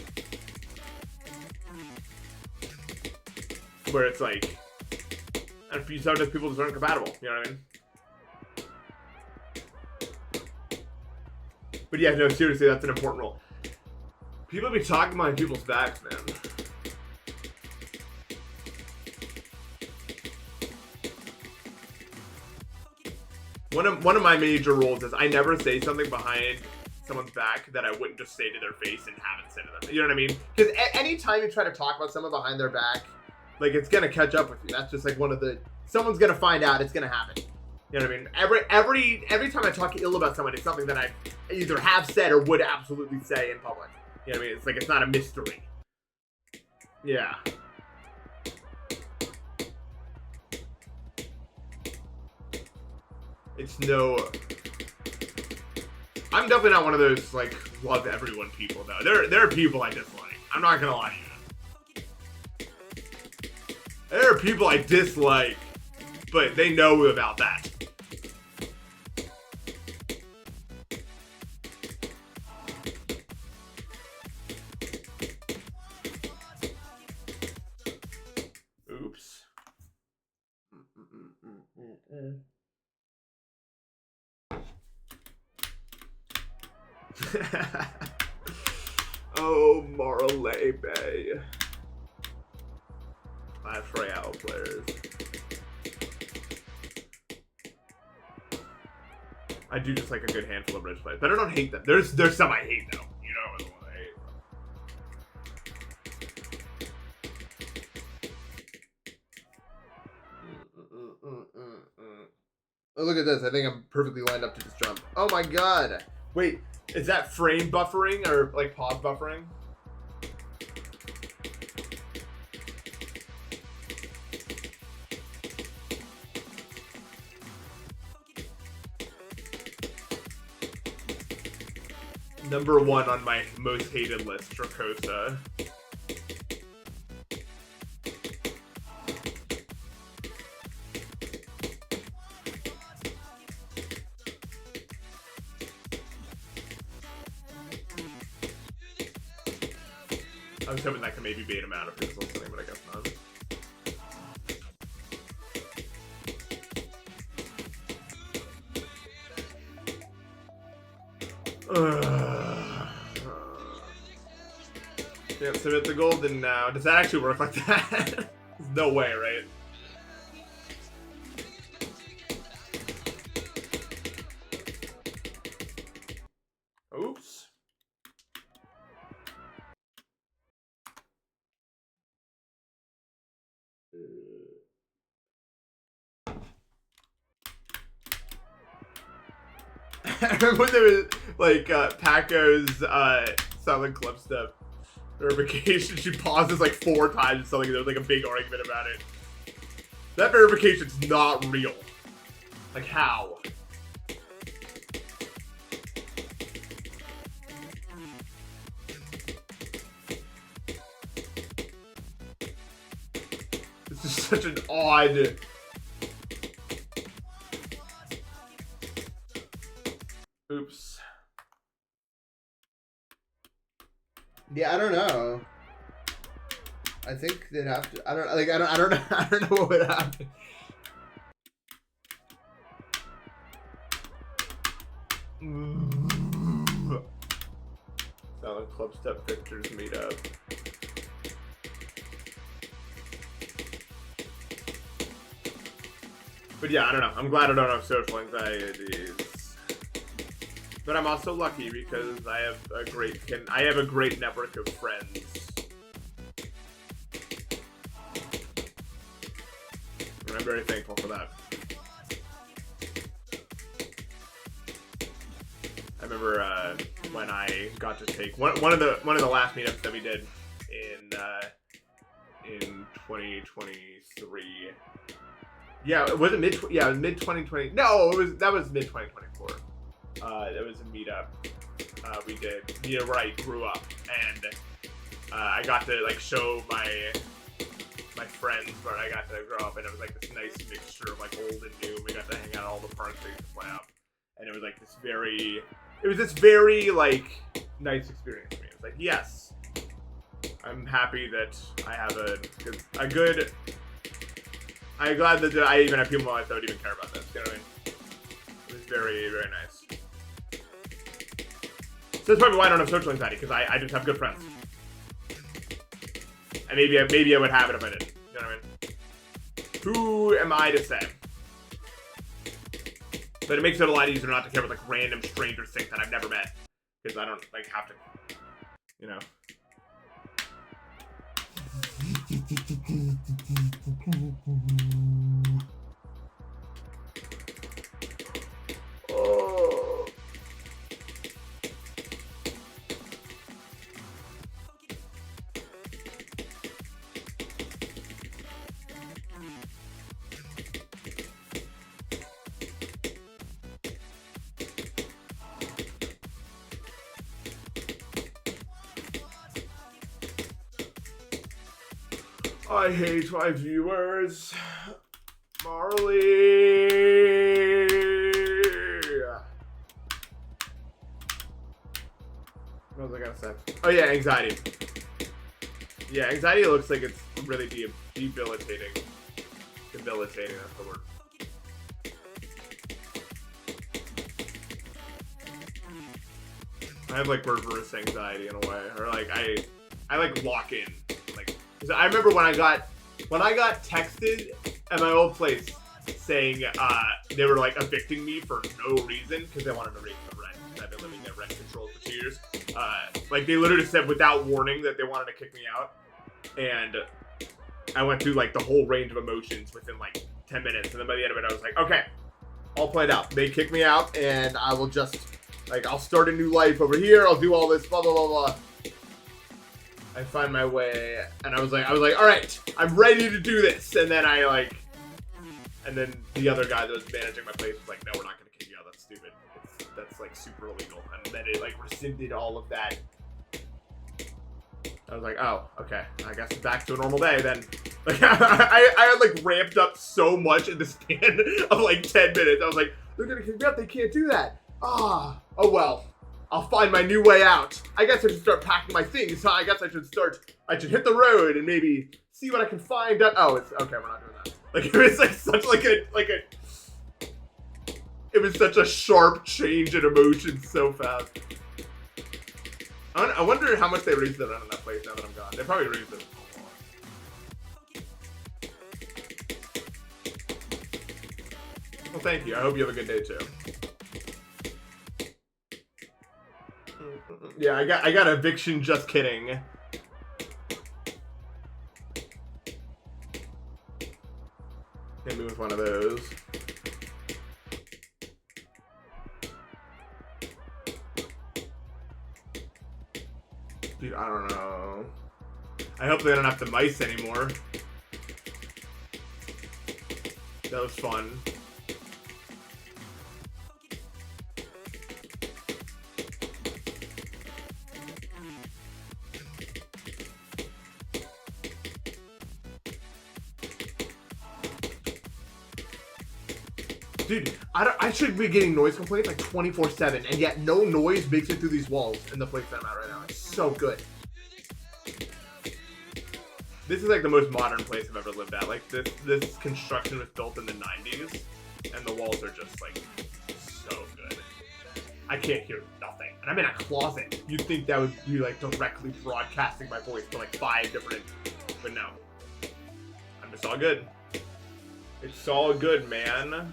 where it's like, and sometimes people just aren't compatible. You know what I mean? But yeah, no, seriously, that's an important rule. People be talking behind people's backs, man. One of my major rules is I never say something behind someone's back that I wouldn't just say to their face and haven't said to them. You know what I mean? Because anytime you try to talk about someone behind their back, like, it's gonna catch up with you. That's just like someone's gonna find out. It's gonna happen. You know what I mean? Every time I talk ill about someone, it's something that I either have said or would absolutely say in public. You know what I mean? It's like, it's not a mystery. Yeah. It's no... I'm definitely not one of those, like, love everyone people, though. There are people I dislike. I'm not gonna lie to you. There are people I dislike, but they know about that. Oops. Oh, Marley Bay. Clash Royale players. I do just like a good handful of rich players, but I don't hate them. There's some I hate though. You know the one I hate. Oh, look at this. I think I'm perfectly lined up to just jump. Oh my god. Wait, is that frame buffering or like pause buffering? Number 1 on my most hated list, Dracosa. I was hoping that could maybe bait him out if he was listening, but I guess not. Can't submit the golden now. Does that actually work like that? There's no way, right? Oops. I remember when there was like Paco's silent clip stuff verification. She pauses like 4 times or something. There was like a big argument about it. That verification's not real. Like how? This is such an odd. Oops. Yeah, I don't know. I think they'd have to. I don't know. I don't know what would happen. Silent club step pictures meet up. But yeah, I don't know. I'm glad I don't have social anxieties. But I'm also lucky because I have a great network of friends. And I'm very thankful for that. I remember when I got to take one of the last meetups that we did in 2023. Yeah, was it mid 2020? No, that was mid 2024. There was a meetup we did near where I grew up, and I got to like show my friends where I got to grow up, and it was like this nice mixture of like old and new. We got to hang out at all the parks they used to play up, and it was like this very like nice experience for me. It was like, yes, I'm happy that I have a good. I'm glad that I even have people in my life that would even care about this. You know what I mean? It was very, very nice. So that's probably why I don't have social anxiety, because I just have good friends. And maybe I would have it if I didn't. You know what I mean? Who am I to say? But it makes it a lot easier not to care about like random stranger things that I've never met, because I don't like have to, you know. Oh. I hate my viewers. Marley. What was I gonna say? Oh yeah, anxiety. Yeah, anxiety looks like it's really debilitating. Debilitating, that's the word. I have like reverse anxiety in a way, or like I like lock in. Like, I remember when I got texted at my old place saying they were like evicting me for no reason because they wanted to raise the rent. I've been living in rent control for 2 years. Like they literally said without warning that they wanted to kick me out, and I went through like the whole range of emotions within like 10 minutes, and then by the end of it I was like, okay, all played out. They kick me out, and I will just like I'll start a new life over here. I'll do all this blah blah blah blah. I find my way, and I was like, all right, I'm ready to do this. And then and then the other guy that was managing my place was like, no, we're not going to kick you out. That's stupid. That's like super illegal, and then it like rescinded all of that. I was like, oh, okay, I guess back to a normal day then. Like, I had like ramped up so much in the span of like 10 minutes. I was like, they're gonna kick me out, they can't do that. Oh well, I'll find my new way out. I guess I should start packing my things, huh? I guess I should hit the road and maybe see what I can find out. Oh, it's, okay, we're not doing that. Like, it was like such it was such a sharp change in emotion so fast. I wonder how much they raised it on that place now that I'm gone. They probably raised it. Well, thank you. I hope you have a good day too. Yeah, I got eviction. Just kidding. Hit me with one of those. Dude, I don't know. I hope they don't have to mice anymore. That was fun. Dude, I should be getting noise complaints like 24/7, and yet no noise makes it through these walls in the place that I'm at right now. It's so good. This is like the most modern place I've ever lived at. Like this construction was built in the 90s, and the walls are just like so good. I can't hear nothing, and I'm in a closet. You'd think that would be like directly broadcasting my voice to like 5 different, but no. I'm just all good. It's all good, man.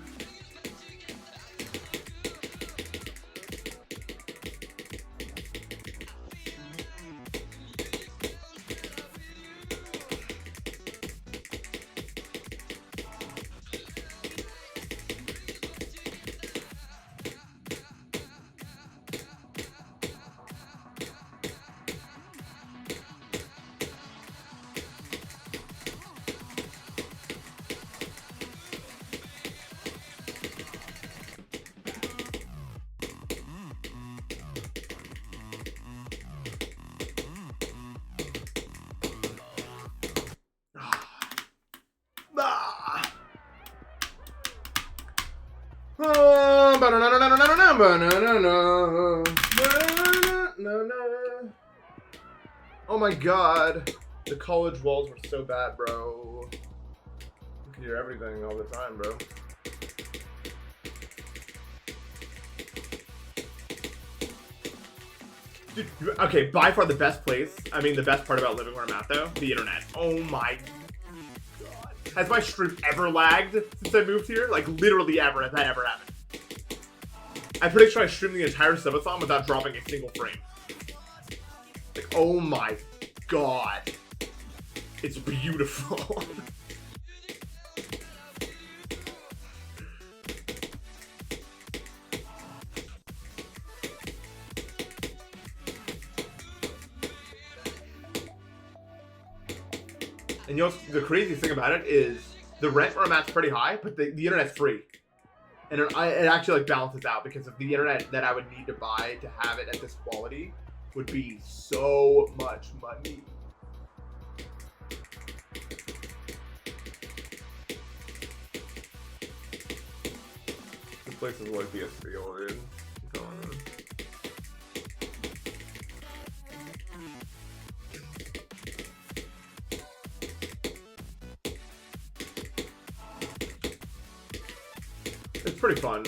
Oh my god, the college walls were so bad, bro. You can hear everything all the time, bro. Dude, okay, by far the best place, I mean the best part about living where I'm at though, the internet. Oh my god. Has my stream ever lagged since I moved here? Like literally ever, has that ever happened? I'm pretty sure I streamed the entire subathon without dropping a single frame. Like, oh my god. It's beautiful. And you know, the craziest thing about it is the rent where I'm at's pretty high, but the internet's free. And it actually like balances out because of the internet that I would need to buy to have it at this quality would be so much money. This place is like the SBO, dude. I'm telling you. It's pretty fun.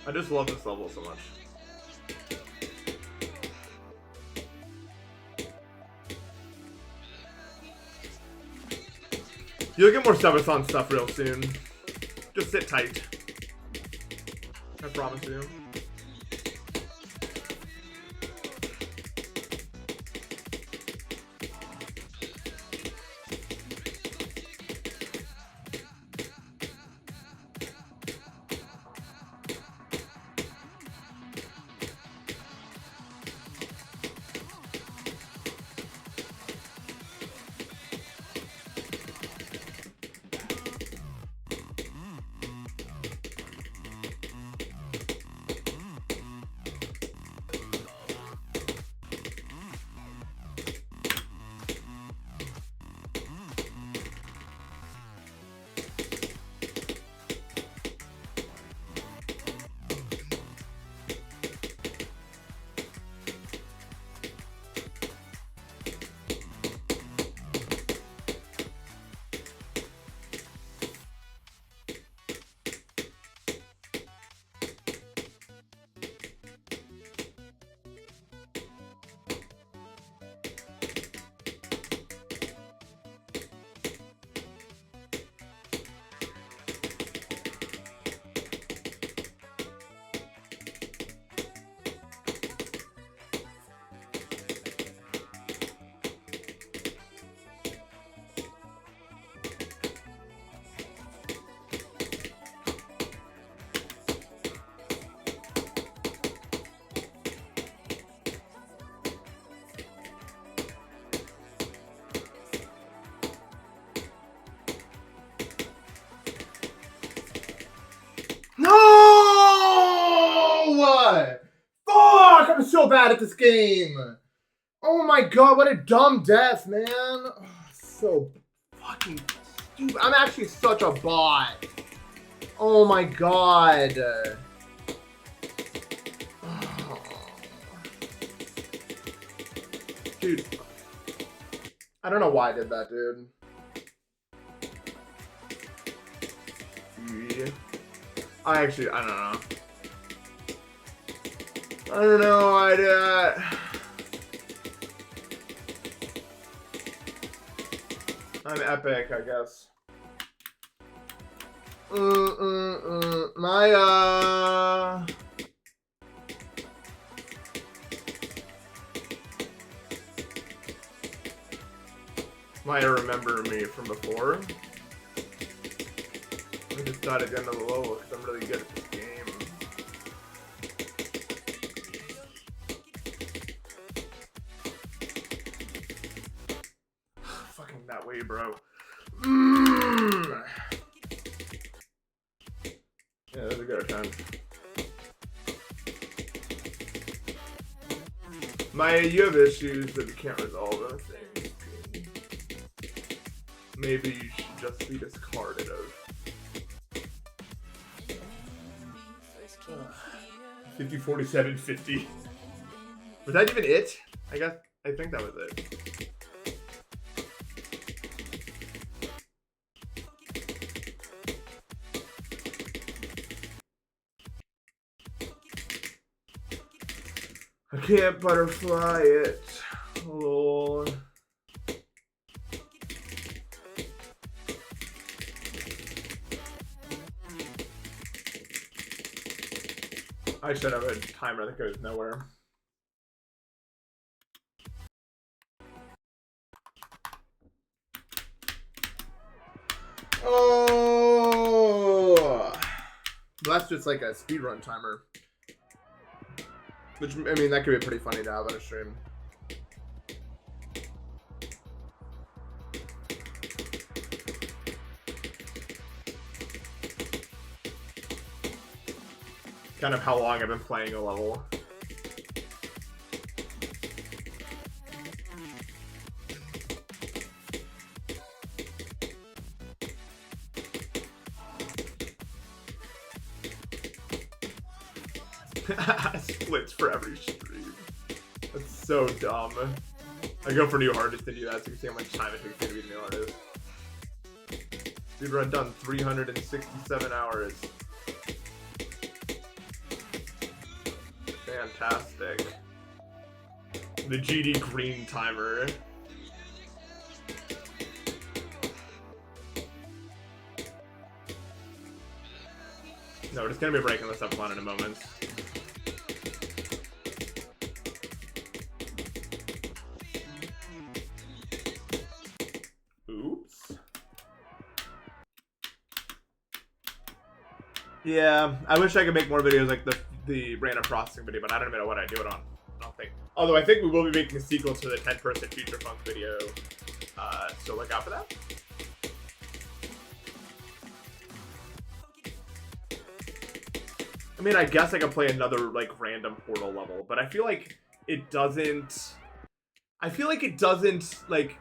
I just love this level so much. You'll get more subathon stuff real soon. Just sit tight. I promise you. so bad at this game. Oh my god, what a dumb death, man. Oh, so fucking stupid. I'm actually such a bot. Oh my god. Dude. I don't know why I did that, dude. Yeah. I don't know. I don't know why I did that. I'm epic, I guess. Maya. Maya remember me from before. I just thought I'd get another level because I'm really good at this game. Fucking that way, bro. Yeah, that was a good attempt. Maya, you have issues that you can't resolve, I think. Maybe you should just be discarded of. 50, 47, 50. Was that even it? I think that was it. I can't butterfly it. Lol. I should have a timer that goes nowhere. Oh, well, that's just like a speedrun timer. Which, I mean, that could be pretty funny to have on a stream. Kind of how long I've been playing a level. Splits for every stream. That's so dumb. I go for new artist to do that so you can see how much time it takes me to be the new artist. Speedrun done 367 hours. Fantastic. The GD green timer. No, we're just gonna be breaking this up on in a moment. Oops. Yeah, I wish I could make more videos like the random processing video, but I don't even know what I do it on. I don't think. Although I think we will be making a sequel to the 10-person Future Funk video, so look out for that. I mean, I guess I could play another, like, random Portal level, but I feel like it doesn't... like...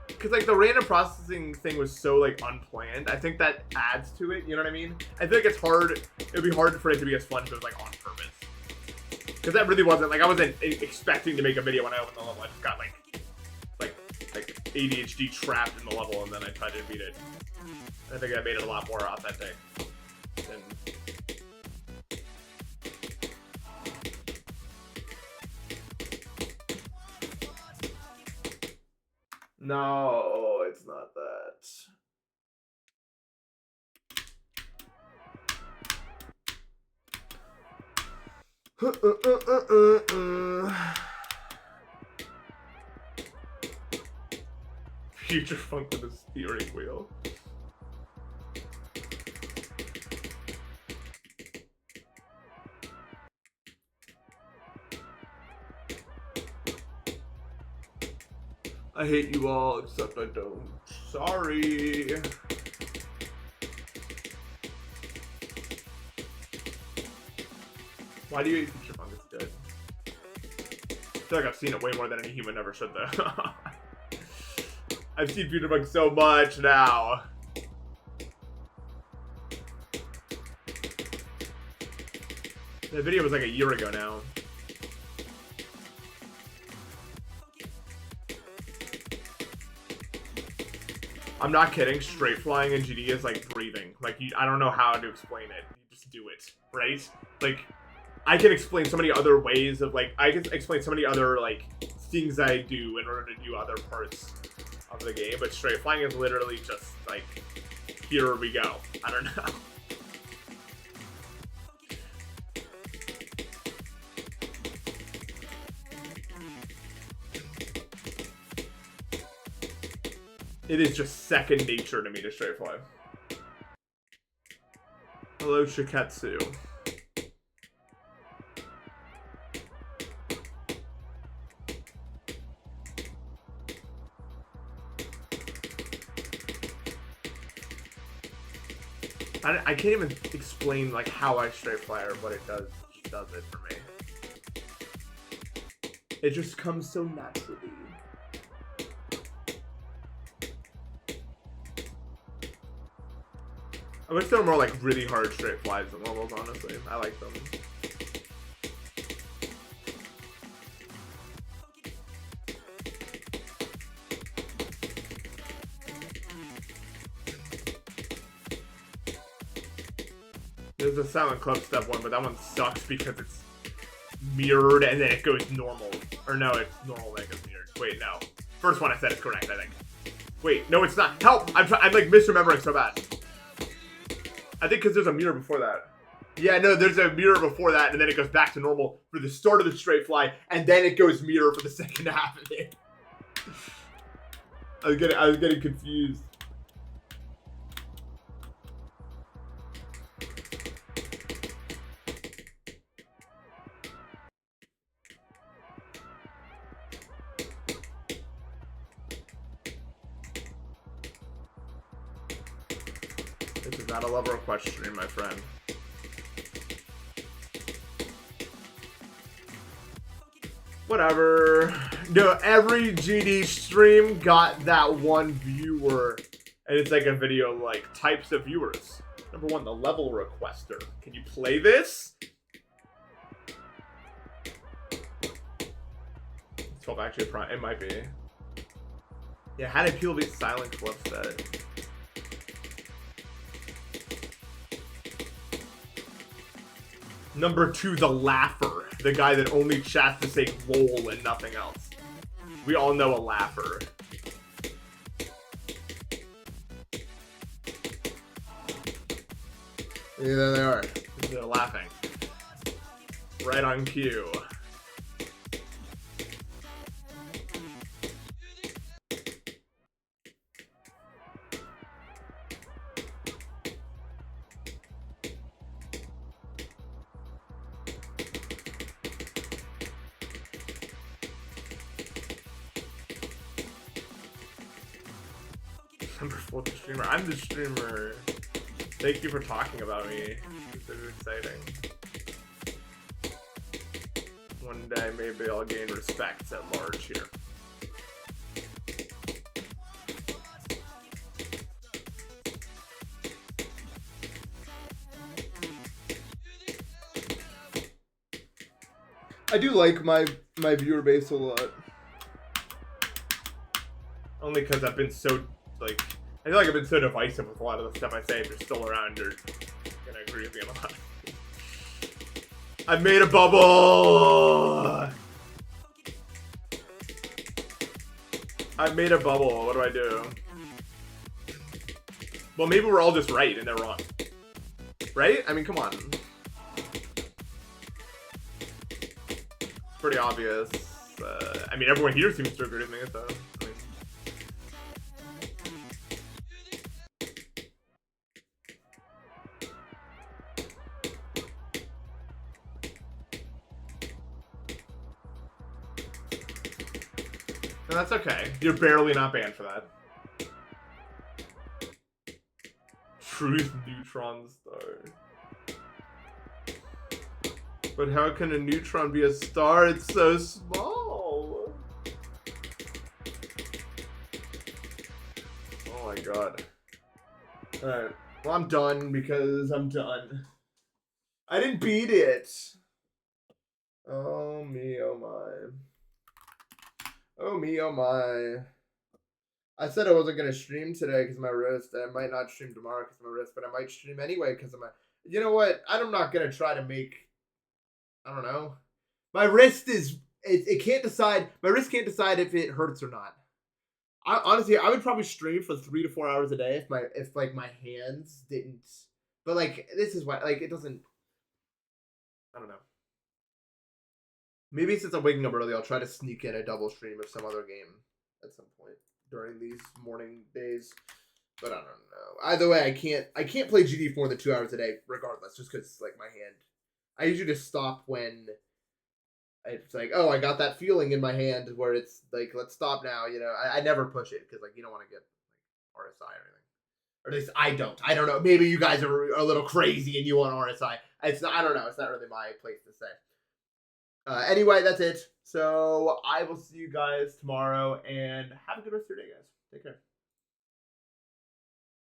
Because, like, the random processing thing was so, like, unplanned. I think that adds to it, you know what I mean? I think it's hard... It would be hard for it to be as fun if it was, like, on purpose. Because that really wasn't... Like, I wasn't expecting to make a video when I opened the level. I just got, like ADHD trapped in the level, and then I tried to beat it. I think I made it a lot more authentic than... No, it's not that. Future Funk with a steering wheel. I hate you all, except I don't. Sorry. Why do you hate Future Funk? It's good. feel like I've seen it way more than any human ever should, though. I've seen Peter Bug so much now. The video was like a year ago now. I'm not kidding. Straight flying in GD is like breathing. Like, I don't know how to explain it. You just do it, right? Like, I can explain so many other ways of like, I can explain so many other like things I do in order to do other parts of the game, but straight flying is literally just like, here we go. I don't know. It is just second nature to me to straight fly. Hello, Shiketsu. I can't even explain like how I straight fly or what it does. It just does it for me. It just comes so naturally. I wish there were more like really hard straight flies than levels, honestly. I like them. There's a Silent Club step one, but that one sucks because it's mirrored and then it goes normal. Or no, it's normal then it goes mirrored. Wait, no. First one I said is correct, I think. Wait, no, it's not. Help! I'm like misremembering so bad. I think because there's a mirror before that. Yeah, no, there's a mirror before that, and then it goes back to normal for the start of the straight fly, and then it goes mirror for the second half of it. I was getting confused. This is not a lover of questioning, my friend. Whatever. No, every GD stream got that one viewer. And it's like a video like types of viewers. Number one, the level requester. Can you play this? It's called actually a prime. It might be. Yeah, how did people beat Silent Club set? Number two, the laugher. The guy that only chats to say lol and nothing else. We all know a laugher. Yeah, there they are. They're laughing. Right on cue. Number 4, the streamer. I'm the streamer. Thank you for talking about me. This is exciting. One day, maybe I'll gain respect at large here. I do like my viewer base a lot. Only because I've been so, like, I feel like I've been so divisive with a lot of the stuff I say. If you're still around, you're gonna agree with me on a lot. I've made a bubble! I've made a bubble. What do I do? Well, maybe we're all just right and they're wrong. Right? I mean, come on. Pretty obvious. I mean, everyone here seems to agree with me, so. I mean. No, that's okay. You're barely not banned for that. Truth neutron star. But how can a neutron be a star? It's so small. Well, I'm done because I'm done. I didn't beat it. Oh me, oh my. Oh me, oh my. I said I wasn't gonna stream today because of my wrist. I might not stream tomorrow because of my wrist, but I might stream anyway because of my. You know what? I'm not gonna try to make. I don't know. My wrist is. It can't decide. My wrist can't decide if it hurts or not. Honestly, I would probably stream for 3 to 4 hours a day if like my hands didn't. But like this is why like it doesn't. I don't know. Maybe since I'm waking up early, I'll try to sneak in a double stream of some other game at some point during these morning days. But I don't know. Either way, I can't play GD for more than 2 hours a day, regardless, just because like my hand. I usually just stop when it's like, oh, I got that feeling in my hand where it's like, let's stop now. You know, I never push it because like you don't want to get like RSI or anything. Or at least I don't. I don't know. Maybe you guys are a little crazy and you want RSI. It's not, I don't know. It's not really my place to say. Anyway, that's it. So I will see you guys tomorrow and have a good rest of your day, guys. Take care.